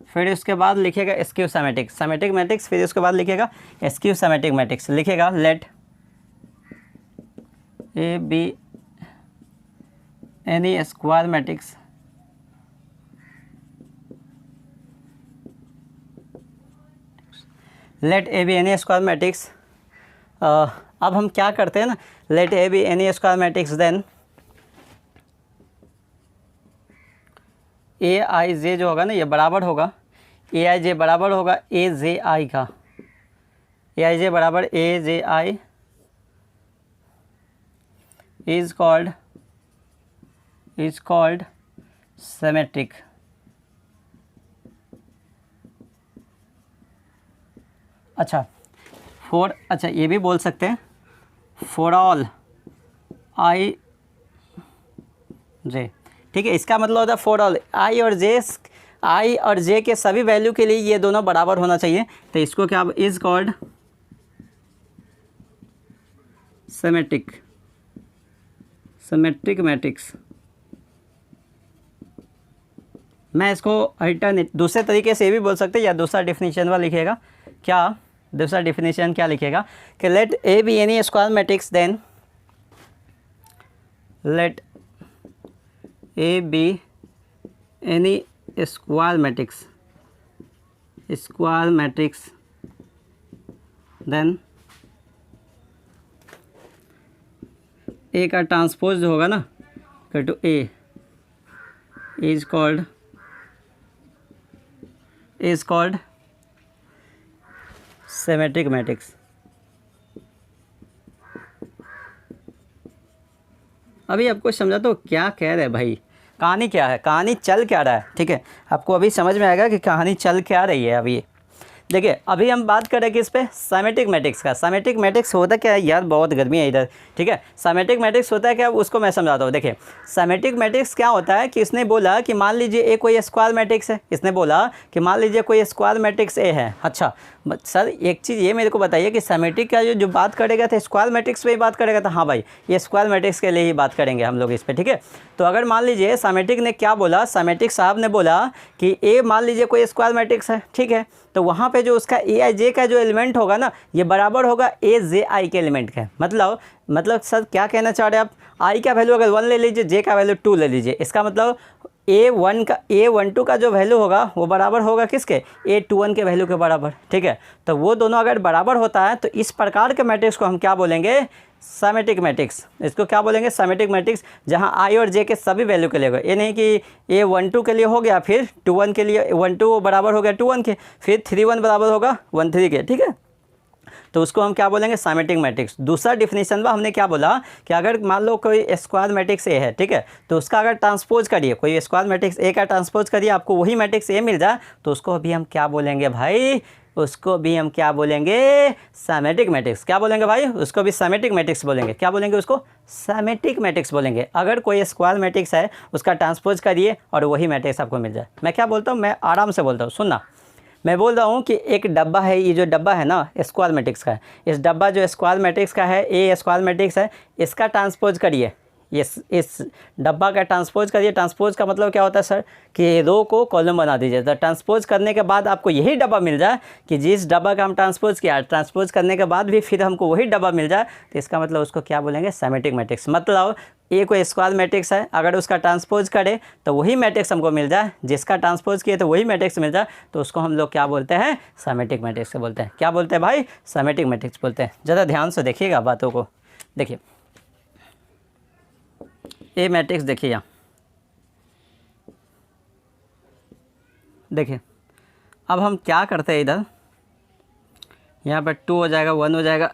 फिर उसके बाद लिखिएगा स्क्यू साइमेटिक, साइमेटिक मैट्रिक्स, फिर उसके बाद लिखिएगा स्क्यू साइमेटिक मैट्रिक्स। लिखिएगा let A B any square matrix let A B any square matrix. अब हम क्या करते हैं ना, let A B any square matrix, then A i j जो होगा ना, ये बराबर होगा ए आई जे बराबर होगा ए जे आई का, ए आई जे बराबर ए जे आई इज कॉल्ड सिमेट्रिक। अच्छा अच्छा ये भी बोल सकते हैं फॉर ऑल आई जे। ठीक है, इसका मतलब होता है फॉर ऑल आई और जे के सभी वैल्यू के लिए ये दोनों बराबर होना चाहिए। तो इसको क्या इज कॉल्ड सिमेट्रिक मैट्रिक्स। मैं इसको अल्टरनेट दूसरे तरीके से भी बोल सकते हैं, या दूसरा डिफिनीशन वाला लिखिएगा। क्या दूसरा डिफिनीशन क्या लिखेगा कि let A B any square matrix, then let A B any square matrix then A का ट्रांसपोज जो होगा ना to A is called symmetric matrix. अभी आपको समझाता हूँ क्या कह रहे हैं भाई, कहानी क्या है, कहानी चल क्या रहा है, ठीक है। आपको अभी समझ में आएगा कि कहानी चल क्या रही है। अभी देखिए, अभी हम बात करेंगे इस पे सिमेट्रिक मैट्रिक्स का। सिमेट्रिक मैट्रिक्स होता क्या है यार, बहुत गर्मी है इधर, ठीक है। सिमेट्रिक मैट्रिक्स होता है क्या, उसको मैं समझाता हूँ। देखिए, सिमेट्रिक मैट्रिक्स क्या होता है कि इसने बोला कि मान लीजिए ए कोई स्क्वायर मैट्रिक्स है। इसने बोला कि मान लीजिए कोई स्क्वायर मैट्रिक्स ए है। अच्छा सर, एक चीज़ ये मेरे को बताइए कि सिमेट्रिक का जो बात करेगा था स्क्वायर मैट्रिक्स पे ही बात करेगा था। हाँ भाई, ये स्क्वायर मैट्रिक्स के लिए ही बात करेंगे हम लोग इस पे, ठीक है। तो अगर मान लीजिए सिमेट्रिक ने क्या बोला, सिमेट्रिक साहब ने बोला कि ए मान लीजिए कोई स्क्वायर मैट्रिक्स है, ठीक है। तो वहाँ पे जो उसका ए आई जे का जो एलिमेंट होगा ना, ये बराबर होगा ए जे आई के एलिमेंट का। मतलब सर क्या कहना चाह रहे हैं आप, आई का वैल्यू अगर 1 ले लीजिए, जे का वैल्यू 2 ले लीजिए, इसका मतलब A12 का जो वैल्यू होगा वो बराबर होगा किसके, A21 के वैल्यू के बराबर, ठीक है। तो वो दोनों अगर बराबर होता है तो इस प्रकार के मैट्रिक्स को हम क्या बोलेंगे, सिमेट्रिक मैट्रिक्स। इसको क्या बोलेंगे, सिमेट्रिक मैट्रिक्स, जहां आई और जे के सभी वैल्यू के लिए होगा। ये नहीं कि A12 के लिए हो गया, फिर 21 के लिए 12 बराबर हो गया 21 के, फिर 31 बराबर होगा 13 के, ठीक है। तो उसको हम क्या बोलेंगे, सिमेट्रिक मैट्रिक्स। दूसरा डिफिनीशन में हमने क्या बोला कि अगर मान लो कोई स्क्वायर मैट्रिक्स ए है, ठीक है, तो उसका अगर ट्रांसपोज करिए, कोई स्क्वायर मैट्रिक्स ए का ट्रांसपोज करिए, आपको वही मैट्रिक्स ए मिल जाए, तो उसको भी हम क्या बोलेंगे भाई, उसको भी हम क्या बोलेंगे, सिमेट्रिक मैट्रिक्स। क्या बोलेंगे भाई, उसको भी सिमेट्रिक मैट्रिक्स बोलेंगे। क्या बोलेंगे उसको, सिमेट्रिक मैट्रिक्स बोलेंगे। अगर कोई स्क्वायर मैट्रिक्स है उसका ट्रांसपोज करिए और वही मैट्रिक्स आपको मिल जाए। मैं क्या बोलता हूँ, मैं आराम से बोलता हूँ, सुनना। मैं बोल रहा हूँ कि एक डब्बा है, ये जो डब्बा है ना स्क्वायर मैट्रिक्स का है, इस डब्बा जो स्क्वायर मैट्रिक्स का है, ए स्क्वायर मैट्रिक्स है, इसका ट्रांसपोज करिए, इस डब्बा का ट्रांसपोज करिए। ट्रांसपोज का मतलब क्या होता है सर, कि रो को कॉलम बना दीजिए। तो ट्रांसपोज करने के बाद आपको यही डब्बा मिल जाए, कि जिस डब्बा का हम ट्रांसपोज किया, ट्रांसपोज करने के बाद भी फिर हमको वही डब्बा मिल जाए, तो इसका मतलब उसको क्या बोलेंगे, सिमेट्रिक मैट्रिक्स। मतलब ए कोई स्क्वायर मैट्रिक्स है, अगर उसका ट्रांसपोज करे तो वही मैट्रिक्स हमको मिल जाए, जिसका ट्रांसपोज किए तो वही मैट्रिक्स मिल जाए, तो उसको हम लोग क्या बोलते हैं, सिमेट्रिक मैट्रिक्स बोलते हैं। क्या बोलते हैं भाई, सिमेट्रिक मैट्रिक्स बोलते हैं। ज़रा ध्यान से देखिएगा बातों को। देखिए ए मैट्रिक्स, देखिए यहाँ, देखिए अब हम क्या करते हैं, इधर यहाँ पर 2 हो जाएगा, 1 हो जाएगा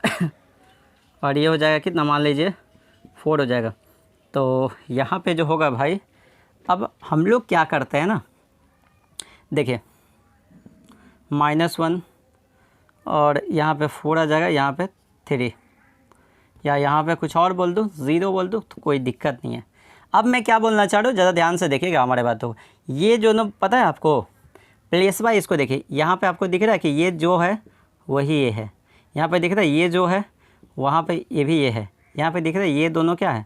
और ये हो जाएगा कितना, मान लीजिए 4 हो जाएगा। तो यहाँ पे जो होगा भाई, अब हम लोग क्या करते हैं ना, देखिए -1 और यहाँ पे 4 आ जाएगा, यहाँ पे 3, या यहाँ पे कुछ और बोल दूँ, 0 बोल दूँ, तो कोई दिक्कत नहीं है। अब मैं क्या बोलना चाह रहा हूँ, ज़्यादा ध्यान से देखिएगा हमारे बातों को। ये जो ना पता है आपको, प्लेस बाय इसको देखिए, यहाँ पे आपको दिख रहा है कि ये जो है वही ये है, यहाँ पे दिख रहा है ये जो है, वहाँ पे ये भी ये है, यहाँ पे दिख रहा है ये दोनों क्या है,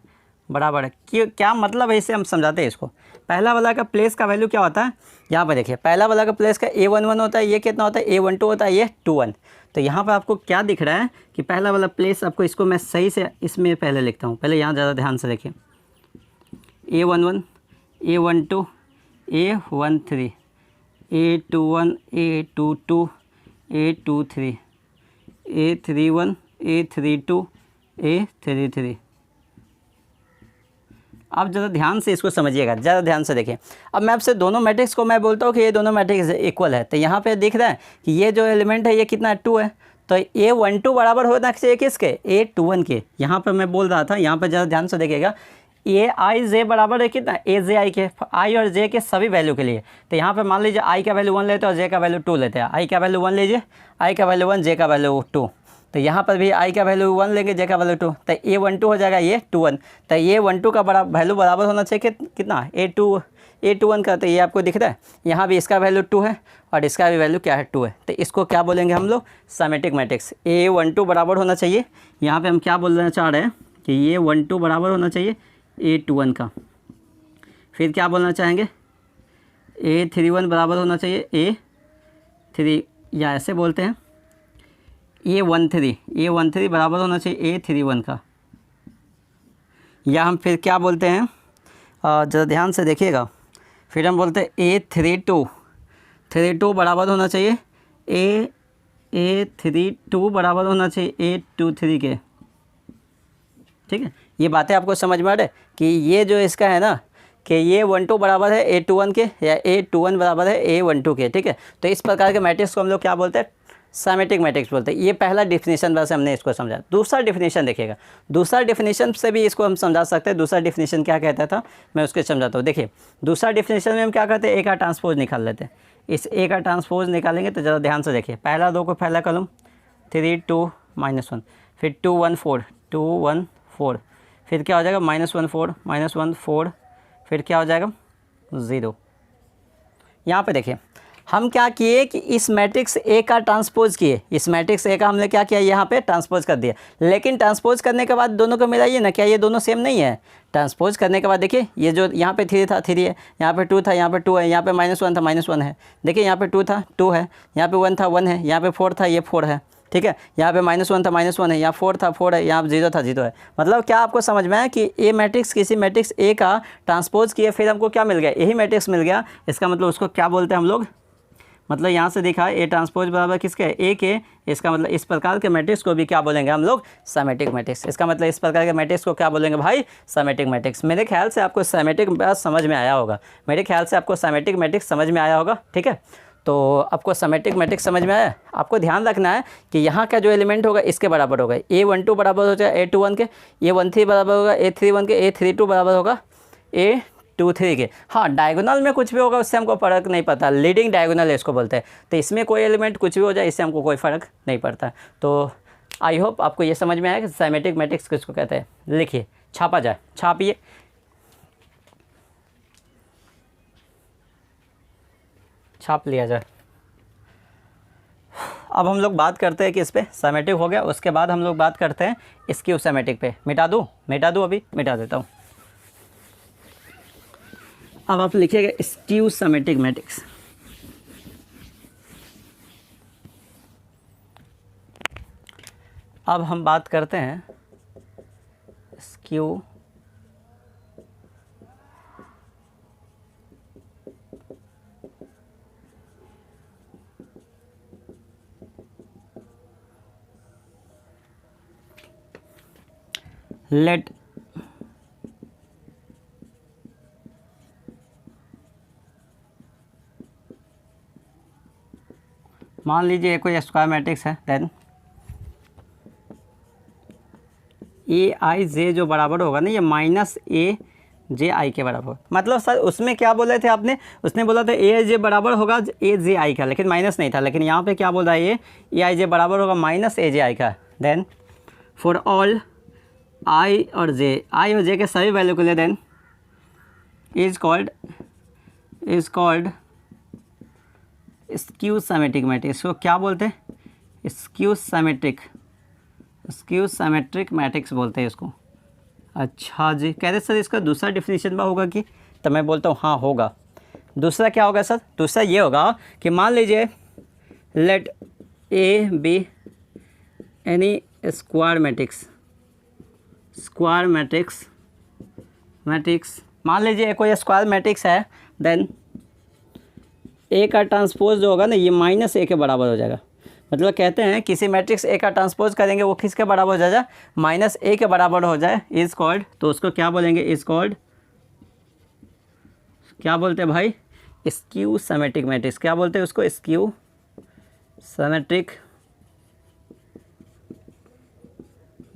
बराबर है। क्या मतलब है, इससे हम समझाते हैं इसको। पहला वाला का प्लेस का वैल्यू क्या होता है, यहाँ पे देखिए, पहला वाला का प्लेस का A11 होता है, ये कितना होता है, A12 होता है, ये 21। तो यहाँ पर आपको क्या दिख रहा है कि पहला वाला प्लेस आपको, इसको मैं सही से इसमें पहले लिखता हूँ, पहले यहाँ ज़्यादा ध्यान से देखिए, A11, A12, A13, A21, A22, A23, A31, A32, A33। आप ज़्यादा ध्यान से इसको समझिएगा, ज़्यादा ध्यान से देखिए। अब मैं आपसे दोनों मैट्रिक्स को मैं बोलता हूँ कि ये दोनों मैट्रिक्स इक्वल है, तो यहाँ पे दिख रहा है कि ये जो एलिमेंट है ये कितना है, 2 है। तो A12 बराबर होना चाहिए किसके, A21 के। यहाँ पे मैं बोल रहा था, यहाँ पे ज़्यादा ध्यान से देखिएगा, ए आई जे बराबर है कितना, ए जे आई के, आई और जे के सभी वैल्यू के लिए। तो यहाँ पे मान लीजिए आई का वैल्यू 1 लेते हैं और जे का वैल्यू 2 लेते हैं। आई का वैल्यू 1 लीजिए, आई का वैल्यू 1, जे का वैल्यू 2। तो यहाँ पर भी आई का वैल्यू 1 लेंगे, जे का वैल्यू 2, तो A12 हो जाएगा ये 21। तो A12 का वैल्यू बराबर होना चाहिए कितना, A21 का। तो ये आपको दिख रहा है, यहाँ भी इसका वैल्यू 2 है और इसका भी वैल्यू क्या है, 2 है। तो इसको क्या बोलेंगे हम लोग, सिमेट्रिक मैट्रिक्स। A12 बराबर होना चाहिए, यहाँ पर हम क्या बोलना चाह रहे हैं कि A12 बराबर होना चाहिए A21 का। फिर क्या बोलना चाहेंगे, A31 बराबर होना चाहिए A3, या ऐसे बोलते हैं A13 बराबर होना चाहिए A31 का। या हम फिर क्या बोलते हैं, ज़रा ध्यान से देखिएगा। फिर हम बोलते हैं A32 बराबर होना चाहिए A32 बराबर होना चाहिए A23 के। ठीक है, ये बातें आपको समझ में आ रहा है कि ये जो इसका है ना कि ये 1 2 बराबर है A21 के या A21 बराबर है A12 के। ठीक है, तो इस प्रकार के मैट्रिक्स को हम लोग क्या बोलते हैं, सिमेट्रिक मैट्रिक्स बोलते हैं। ये पहला डिफिनीशन वैसे हमने इसको समझा। दूसरा डिफिनीशन देखिएगा, दूसरा डिफिनीशन से भी इसको हम समझा सकते हैं। दूसरा डिफिनीशन क्या कहता था मैं उसको समझाता हूँ। देखिए दूसरा डिफिनीशन में हम क्या करते हैं, ए का ट्रांसपोज निकाल लेते हैं। इस ए का ट्रांसपोज निकालेंगे तो ज़रा ध्यान से देखिए, पहला 2 को पहला कॉलम 3 2 -1, फिर 2 1 4 फिर क्या हो जाएगा -1 4 फिर क्या हो जाएगा 0। यहाँ पे देखिए हम क्या किए कि इस मैट्रिक्स ए का ट्रांसपोज किए, इस मैट्रिक्स ए का हमने क्या किया यहाँ पे ट्रांसपोज कर दिया। लेकिन ट्रांसपोज करने के बाद दोनों को मिलाइए ना, क्या ये दोनों सेम नहीं है। ट्रांसपोज करने के बाद देखिए ये जो यहाँ पे 3 था 3 है, यहाँ पे 2 था यहाँ पे 2 है, यहाँ पे -1 था -1 है। देखिए यहाँ पे 2 था 2 है, यहाँ पे 1 था 1 है, यहाँ पे 4 था ये 4 है। ठीक है, यहाँ पे -1 था -1 है, यहाँ 4 था 4 है, यहाँ 0 था 0 है। मतलब क्या आपको समझ में आया कि ए मैट्रिक्स किसी मैट्रिक्स ए का ट्रांसपोज किए, फिर हमको क्या मिल गया, यही मैट्रिक्स मिल गया। इसका मतलब उसको क्या बोलते हैं हम लोग, मतलब यहाँ से देखा ए ट्रांसपोज बराबर किसके ए के। इसका मतलब इस प्रकार के मैट्रिक्स को भी क्या बोलेंगे हम लोग, सिमेट्रिक मैट्रिक्स। इसका मतलब इस प्रकार के मैट्रिक्स को क्या बोलेंगे भाई, सिमेट्रिक मैट्रिक्स। मेरे ख्याल से आपको सिमेट्रिक बात समझ में आया होगा, मेरे ख्याल से आपको सिमेट्रिक मैट्रिक्स समझ में आया होगा। ठीक है, तो आपको सिमेट्रिक मैट्रिक्स समझ में आया। आपको ध्यान रखना है कि यहाँ का जो एलिमेंट होगा इसके बराबर होगा, A12 बराबर हो जाएगा A21 के, A13 बराबर होगा A31 के, A32 बराबर होगा A23 के। हाँ, डायगोनल में कुछ भी होगा उससे हमको फ़र्क नहीं पड़ता, लीडिंग डायगोनल इसको बोलते हैं। तो इसमें कोई एलिमेंट कुछ भी हो जाए इससे हमको कोई फ़र्क नहीं पड़ता। तो आई होप आपको ये समझ में आया कि सिमेट्रिक मैट्रिक्स किसको कहते हैं। लिखिए, छापा जाए, छापिए। छाप लिया जाए। अब हम लोग बात करते हैं कि इस पर सिमेट्रिक हो गया, उसके बाद हम लोग बात करते हैं स्क्यू सिमेट्रिक पे। मिटा दूँ अभी मिटा देता हूँ। अब आप लिखिएगा स्क्यू सिमेट्रिक मैट्रिक्स। अब हम बात करते हैं स्क्यू लेट मान लीजिए कोई स्क्वायर मैट्रिक्स है, देन AI जो बराबर होगा ना, ये -AJI के बराबर होगा। मतलब सर उसमें क्या बोले थे आपने, उसने बोला था AJ बराबर होगा AJI का, लेकिन माइनस नहीं था। लेकिन यहाँ पे क्या बोल रहा है, ये AIJ बराबर होगा -AJI का। देन फॉर ऑल I और J के सभी वैल्यू के लिए then is called skew symmetric matrix. इसको क्या बोलते हैं, स्क्यू सिमेट्रिक मैट्रिक्स बोलते हैं इसको। अच्छा जी, कह रहे सर इसका दूसरा डिफिनीशन में होगा कि, तो मैं बोलता हूँ हाँ होगा। दूसरा क्या होगा सर, दूसरा ये होगा कि मान लीजिए let A B any square matrix. मान लीजिए कोई स्क्वायर मैट्रिक्स है, देन ए का ट्रांसपोज जो होगा ना ये -A के बराबर हो जाएगा। मतलब कहते हैं किसी मैट्रिक्स ए का ट्रांसपोज करेंगे वो किसके बराबर हो जाएगा, -A के बराबर हो जाए, इज कॉल्ड। तो उसको क्या बोलेंगे, इज कॉल्ड, क्या बोलते हैं भाई, स्क्यू सिमेट्रिक मैट्रिक्स। क्या बोलते हैं उसको, स्क्यू सिमेट्रिक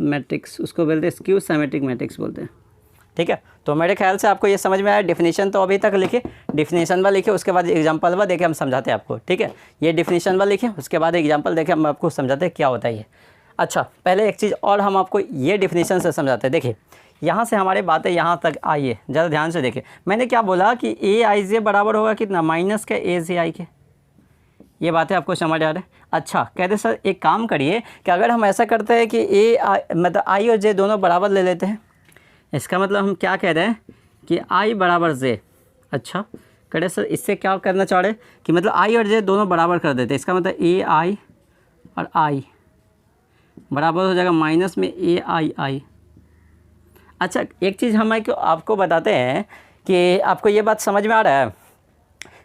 मैट्रिक्स, उसको बोलते हैं स्क्यू सिमेट्रिक मैट्रिक्स बोलते हैं। ठीक है, तो मेरे ख्याल से आपको ये समझ में आया। डिफिनीशन तो अभी तक लिखे, डिफिनीशन वाला लिखे, उसके बाद एग्जांपल वाला देखे हम समझाते हैं आपको। ठीक है, ये डिफिनीशन वाला लिखे, उसके बाद एग्जांपल देखे हम आपको समझाते हैं क्या होता है ये। अच्छा, पहले एक चीज़ और हम आपको ये डिफिनीशन से समझाते हैं। देखिए यहाँ से हमारी बातें यहाँ तक आई है, ज़रा ध्यान से देखिए। मैंने क्या बोला कि AIJ बराबर होगा कितना, -AJI के। ये बातें आपको समझ आ रहा है। अच्छा, कहते सर एक काम करिए कि अगर हम ऐसा करते हैं कि मतलब I और J दोनों बराबर ले लेते हैं, इसका मतलब हम क्या कह रहे हैं कि I बराबर J। अच्छा, कह रहे सर इससे क्या करना चाह रहे हैं कि मतलब I और J दोनों बराबर कर देते हैं। इसका मतलब AI और I बराबर हो जाएगा -AII। अच्छा, एक चीज़ हम आपको बताते हैं कि आपको ये बात समझ में आ रहा है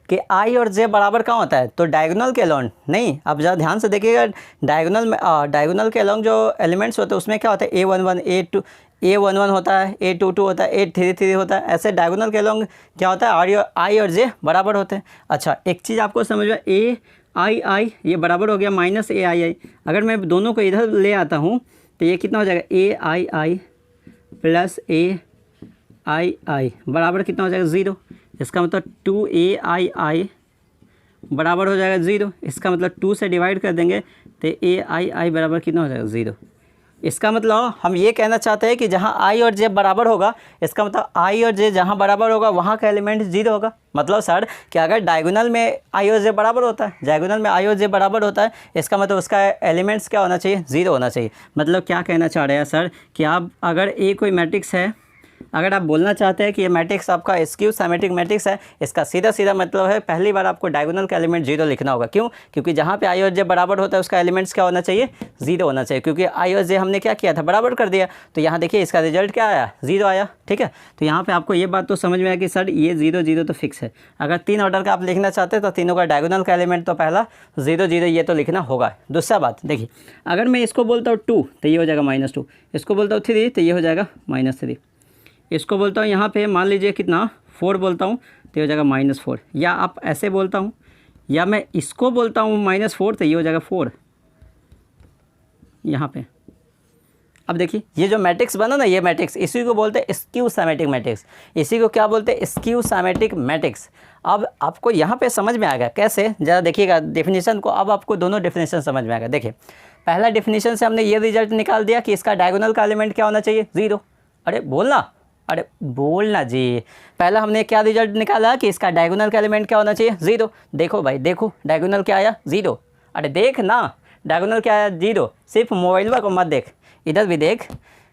कि आई और जे बराबर कहाँ होता है, तो डायगोनल के अलोंग नहीं। आप ज़रा ध्यान से देखिएगा, डायगोनल में डायगोनल के अलोंग जो एलिमेंट्स होते हैं उसमें क्या होता है, A11 A11 होता है, A22 होता है, A33 होता है। ऐसे डायगोनल के अलोंग क्या होता है, आई और जे बराबर होते हैं। अच्छा, एक चीज़ आपको समझ में, AI ये बराबर हो गया माइनस AII। अगर मैं दोनों को इधर ले आता हूँ तो ये कितना हो जाएगा, AII प्लस AII बराबर कितना हो जाएगा, 0। इसका मतलब 2AII बराबर हो जाएगा 0। इसका मतलब 2 से डिवाइड कर देंगे तो AII बराबर कितना हो जाएगा, 0। इसका मतलब हम ये कहना चाहते हैं कि जहाँ आई और जे बराबर होगा, इसका मतलब आई और जे जहाँ बराबर होगा वहाँ का एलिमेंट 0 होगा। मतलब सर कि अगर डायगोनल में आई और जे बराबर होता है, डायगोनल में आई और जे बराबर होता है, इसका मतलब उसका एलिमेंट्स क्या होना चाहिए, 0 होना चाहिए। मतलब क्या कहना चाह रहे हैं सर कि आप अगर ए कोई मैट्रिक्स है, अगर आप बोलना चाहते हैं कि ये मैट्रिक्स आपका स्क्यू सिमेट्रिक मैट्रिक्स है, इसका सीधा सीधा मतलब है पहली बार आपको डायगोनल का एलिमेंट 0 लिखना होगा। क्यों? क्योंकि जहाँ पे आई और जे बराबर होता है उसका एलिमेंट्स क्या होना चाहिए, 0 होना चाहिए। क्योंकि आई और जे हमने क्या किया था, बराबर कर दिया। तो यहाँ देखिए इसका रिजल्ट क्या आया, 0 आया। ठीक है, तो यहाँ पर आपको ये बात तो समझ में आया कि सर ये 0 0 तो फिक्स है। अगर 3 ऑर्डर का आप लिखना चाहते हैं तो तीनों का डायगोनल का एलिमेंट तो पहला 0 0 ये तो लिखना होगा। दूसरा बात देखिए, अगर मैं इसको बोलता हूँ 2 तो ये हो जाएगा -2, इसको बोलता हूँ 3 तो ये हो जाएगा -3, इसको बोलता हूँ यहाँ पे मान लीजिए कितना 4 बोलता हूँ तो ये हो जाएगा -4, या आप ऐसे बोलता हूँ, या मैं इसको बोलता हूँ -4 तो ये हो जाएगा 4 यहाँ पे। अब देखिए ये जो मैट्रिक्स बना ना, ये मैट्रिक्स इसी को बोलते हैं स्क्यू सिमेट्रिक मैट्रिक्स। इसी को क्या बोलते हैं, स्क्यू सिमेट्रिक मैट्रिक्स। अब आपको यहाँ पे समझ में आएगा कैसे, ज़रा देखिएगा डेफिनेशन को। अब आपको दोनों डेफिनेशन समझ में आएगा। देखिए पहला डेफिनेशन से हमने ये रिजल्ट निकाल दिया कि इसका डायगोनल का एलिमेंट क्या होना चाहिए, 0। अरे बोलना जी। पहला हमने क्या रिजल्ट निकाला कि इसका डायगोनल का एलिमेंट क्या होना चाहिए, 0। देखो भाई देखो, डायगोनल क्या आया, 0। अरे देख ना, डायगोनल क्या आया, 0। सिर्फ मोबाइल को मत देख, इधर भी देख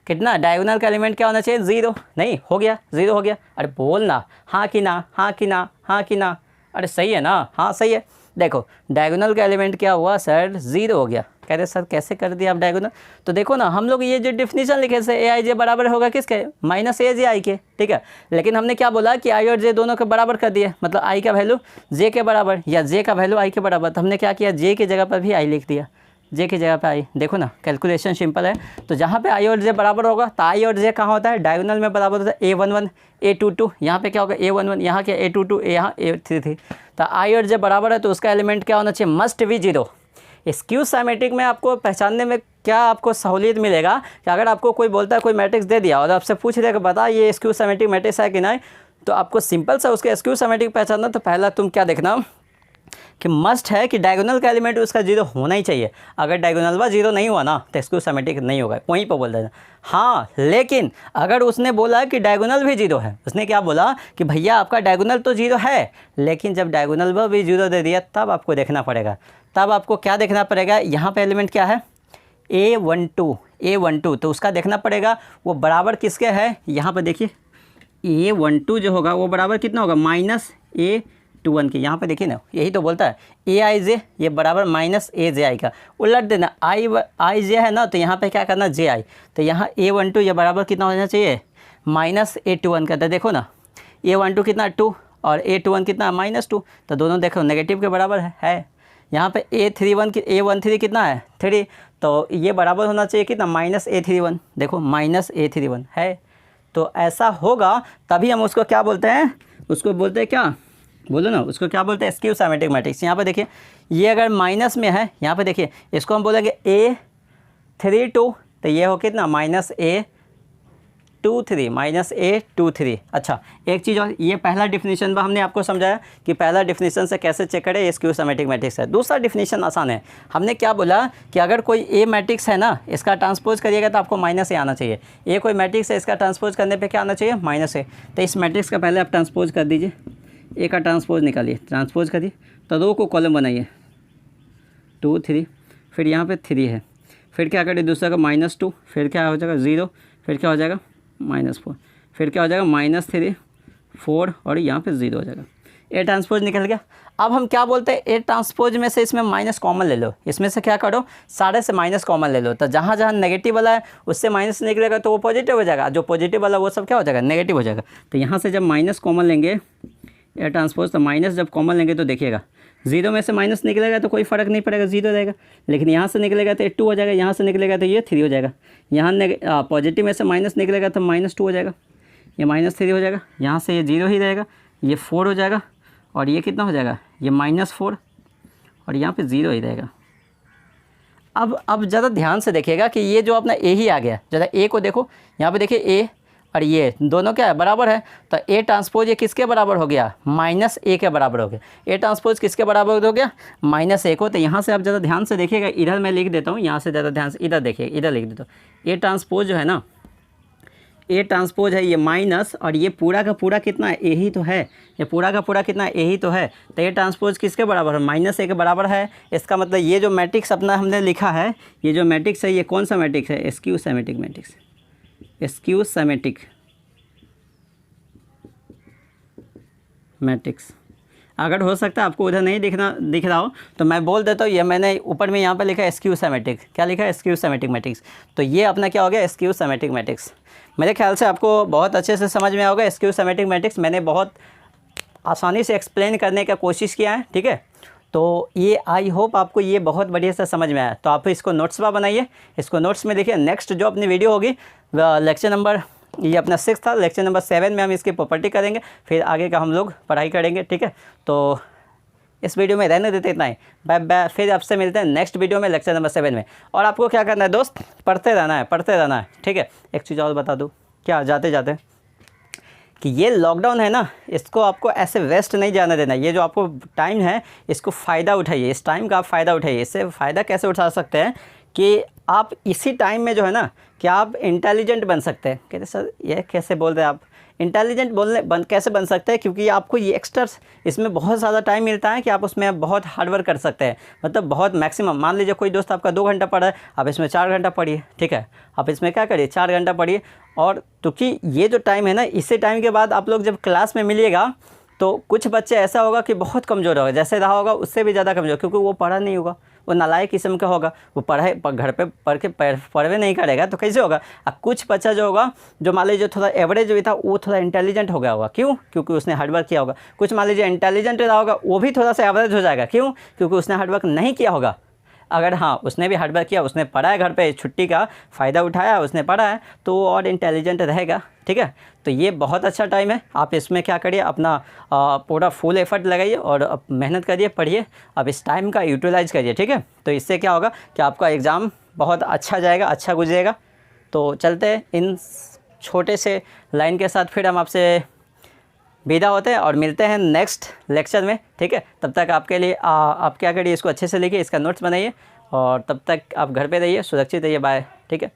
कितना, डायगोनल का एलिमेंट क्या होना चाहिए, 0। नहीं हो गया, 0 हो गया। अरे बोलना, हाँ कि ना, हाँ कि ना, हाँ कि ना। अरे सही है ना, हाँ सही है। देखो डायगोनल का एलिमेंट क्या हुआ सर, 0 हो गया। कह रहे सर कैसे कर दिया आप डायगोनल, तो देखो ना हम लोग ये जो डिफिनीशन लिखे से AIJ बराबर होगा किसके, -AJI के। ठीक है, लेकिन हमने क्या बोला कि आई और जे दोनों के बराबर कर दिए, मतलब आई का वैल्यू जे के बराबर या जे का वैल्यू आई के बराबर। तो हमने क्या किया, जे की जगह पर भी आई लिख दिया, जे की जगह पे आई। देखो ना कैलकुलेशन सिंपल है। तो जहाँ पे आई और जे बराबर होगा तो आई और जे कहाँ होता है, डायगोनल में बराबर होता है A11 A22। यहाँ पे क्या होगा A11, यहाँ क्या A22, यहाँ A33। तो आई और जे बराबर है तो उसका एलिमेंट क्या होना चाहिए, मस्ट बी 0। स्क्यू सिमेट्रिक में आपको पहचानने में क्या आपको सहूलियत मिलेगा कि अगर आपको कोई बोलता है, कोई मैट्रिक्स दे दिया और आपसे पूछ रहे कि बता ये स्क्यू सिमेट्रिक मैट्रिक्स है कि नहीं, तो आपको सिंपल सा उसके स्क्यू सिमेट्रिक पहचानना। तो पहला तुम क्या देखना कि मस्ट है कि डायगोनल का एलिमेंट उसका 0 होना ही चाहिए। अगर डायगोनल व 0 नहीं हुआ ना तो स्क्यू सिमेट्रिक नहीं होगा, वहीं पर बोल देना। हाँ लेकिन अगर उसने बोला कि डायगोनल भी 0 है, उसने क्या बोला कि भैया आपका डायगोनल तो 0 है, लेकिन जब डायगोनल व भी 0 दे दिया तब आपको देखना पड़ेगा। तब आपको क्या देखना पड़ेगा, यहाँ पे एलिमेंट क्या है, A12। तो उसका देखना पड़ेगा वो बराबर किसके है, यहाँ पर देखिए A12 जो होगा वो बराबर कितना होगा, -A21 के। यहाँ पे देखिए ना, यही तो बोलता है AIJ ये बराबर -AJI का। उलट देना, IJ है ना, तो यहाँ पे क्या करना, JI। तो यहाँ A12 ये बराबर कितना होना चाहिए, -A21 का। तो देखो ना A12 कितना 2 और A21 कितना -2, तो दोनों देखो नेगेटिव के बराबर है। यहाँ पे A13 कितना है, 3, तो ये बराबर होना चाहिए कितना, -A31। देखो -A31 है। तो ऐसा होगा तभी हम उसको क्या बोलते हैं, उसको बोलते हैं क्या, बोलो ना, उसको क्या बोलते हैं, स्क्यू सिमेट्रिक मैट्रिक्स। यहाँ पे देखिए ये अगर माइनस में है, यहाँ पे देखिए इसको हम बोलेंगे A32, तो ये हो कितना, -A23। अच्छा एक चीज़ और, ये पहला डिफिनीशन हमने आपको समझाया कि पहला डिफिनीशन से कैसे चेक करें ये स्क्यू सिमेट्रिक मैट्रिक्स है। दूसरा डिफिनीशन आसान है। हमने क्या बोला कि अगर कोई ए मैट्रिक्स है ना, इसका ट्रांसपोज करिएगा तो आपको -A आना चाहिए। ए कोई मैट्रिक्स है, इसका ट्रांसपोज करने पे क्या आना चाहिए, -A। तो इस मैट्रिक्स का पहले आप ट्रांसपोज कर दीजिए, ए का ट्रांसपोज निकालिए, ट्रांसपोज करिए, तो 2 को कॉलम बनाइए, 2 3, फिर यहाँ पे 3 है, फिर क्या करिए दूसरा का -2, फिर क्या हो जाएगा 0, फिर क्या हो जाएगा -4, फिर क्या हो जाएगा -3 4 और यहाँ पे 0 हो जाएगा। ए ट्रांसपोज निकल गया। अब हम क्या बोलते हैं, ए ट्रांसपोज में से इसमें माइनस कॉमन ले लो, इसमें से क्या करो सारे से माइनस कॉमन ले लो, तो जहाँ जहाँ नेगेटिव वाला है उससे माइनस निकलेगा तो वो पॉजिटिव हो जाएगा, जो पॉजिटिव वाला वो सब क्या हो जाएगा नेगेटिव हो जाएगा। तो यहाँ से जब माइनस कॉमन लेंगे ए ट्रांसपोज, तो माइनस जब कॉमन लेंगे तो देखिएगा जीरो में से माइनस निकलेगा तो कोई फ़र्क नहीं पड़ेगा, जीरो रहेगा। लेकिन यहाँ से निकलेगा तो ये 2 हो जाएगा, यहाँ से निकलेगा तो ये 3 हो जाएगा। यहाँ पॉजिटिव में से माइनस निकलेगा तो -2 हो जाएगा, ये -3 हो जाएगा। यहाँ से ये 0 ही रहेगा, ये 4 हो जाएगा, और ये कितना हो जाएगा, ये -4, और यहाँ पे 0 ही रहेगा। अब ज़्यादा ध्यान से देखिएगा कि ये जो अपना ए ही आ गया, ज़रा ए को देखो, यहाँ पे देखिए ए और ये दोनों क्या है बराबर है, तो ए ट्रांसपोज ये किसके बराबर हो गया, -a के बराबर हो गया। ए ट्रांसपोज किसके बराबर हो गया, -a को। तो यहाँ से आप ज़्यादा ध्यान से देखिएगा, इधर मैं लिख देता हूँ, यहाँ से ज़्यादा ध्यान से इधर देखिए, इधर लिख देता हूँ। ए ट्रांसपोज जो है ना, ए ट्रांसपोज है ये माइनस, और ये पूरा का पूरा कितना है, ए ही तो है, ये पूरा का पूरा कितना ए ही तो है। तो ए ट्रांसपोज किसके बराबर है, -a के बराबर है। इसका मतलब ये जो मैट्रिक्स अपना हमने लिखा है, ये जो मैट्रिक्स है ये कौन सा मैट्रिक्स है, skew symmetric matrix, skew symmetric matrix. अगर हो सकता है आपको उधर नहीं दिख रहा हो तो मैं बोल देता हूँ, ये मैंने ऊपर में यहाँ पे लिखा है स्क्यू सिमेट्रिक, क्या लिखा है, स्क्यू सिमेट्रिक मैट्रिक्स। तो ये अपना क्या हो गया, स्क्यू सिमेट्रिक मैट्रिक्स। मेरे ख्याल से आपको बहुत अच्छे से समझ में होगा स्क्यू सिमेट्रिक मैट्रिक्स, मैंने बहुत आसानी से एक्सप्लेन करने का कोशिश किया है, ठीक है। तो ये आई होप आपको ये बहुत बढ़िया से समझ में आया। तो आप इसको नोट्स पर बनाइए, इसको नोट्स में देखिए। नेक्स्ट जो अपनी वीडियो होगी लेक्चर नंबर, ये अपना 6 था, लेक्चर नंबर 7 में हम इसकी प्रॉपर्टी करेंगे, फिर आगे का हम लोग पढ़ाई करेंगे, ठीक है। तो इस वीडियो में रहने देते इतना ही, बाय बाय। फिर आपसे मिलते हैं नेक्स्ट वीडियो में लेक्चर नंबर 7 में। और आपको क्या करना है दोस्त, पढ़ते रहना है, पढ़ते रहना है, ठीक है। एक चीज़ और बता दूँ क्या जाते जाते, कि ये लॉकडाउन है ना, इसको आपको ऐसे वेस्ट नहीं जाने देना। ये जो आपको टाइम है इसको फ़ायदा उठाइए, इस टाइम का आप फ़ायदा उठाइए। इससे फ़ायदा कैसे उठा सकते हैं कि आप इसी टाइम में जो है ना कि आप इंटेलिजेंट बन सकते हैं। कहते सर ये कैसे बोल रहे हैं आप, इंटेलिजेंट कैसे बन सकते हैं, क्योंकि आपको ये एक्स्ट्रा इसमें बहुत ज़्यादा टाइम मिलता है कि आप उसमें बहुत हार्डवर्क कर सकते हैं। मतलब बहुत मैक्सिमम, मान लीजिए कोई दोस्त आपका 2 घंटा पढ़ा है, आप इसमें 4 घंटा पढ़िए, ठीक है। आप इसमें क्या करिए, 4 घंटा पढ़िए। और क्योंकि ये जो टाइम है ना, इसी टाइम के बाद आप लोग जब क्लास में मिलिएगा तो कुछ बच्चे ऐसा होगा कि बहुत कमज़ोर होगा, जैसे रहा होगा उससे भी ज़्यादा कमज़ोर, क्योंकि वो पढ़ा नहीं होगा, वो नालायक किस्म का होगा, वो घर पे पढ़वे नहीं करेगा, तो कैसे होगा। अब कुछ बच्चा जो होगा, जो मान लीजिए थोड़ा एवरेज भी था, वो थोड़ा इंटेलिजेंट हो गया होगा, क्यों, क्योंकि उसने हार्डवर्क किया होगा। कुछ मान लीजिए इंटेलिजेंट रहा होगा, वो भी थोड़ा सा एवरेज हो जाएगा, क्यों, क्योंकि उसने हार्डवर्क नहीं किया होगा। अगर हाँ उसने भी हार्डवर्क किया, उसने पढ़ा है, घर पे छुट्टी का फ़ायदा उठाया, उसने पढ़ा है, तो वो और इंटेलिजेंट रहेगा, ठीक है। तो ये बहुत अच्छा टाइम है, आप इसमें क्या करिए, अपना पूरा फुल एफर्ट लगाइए और मेहनत करिए, पढ़िए। अब इस टाइम का यूटिलाइज़ करिए, ठीक है। तो इससे क्या होगा कि आपका एग्ज़ाम बहुत अच्छा जाएगा, अच्छा गुजरेगा। तो चलते हैं इन छोटे से लाइन के साथ, फिर हम आपसे विदा होते हैं और मिलते हैं नेक्स्ट लेक्चर में, ठीक है। तब तक आपके लिए आप क्या करिए, इसको अच्छे से लिखिए, इसका नोट्स बनाइए, और तब तक आप घर पे रहिए, सुरक्षित रहिए, बाय, ठीक है।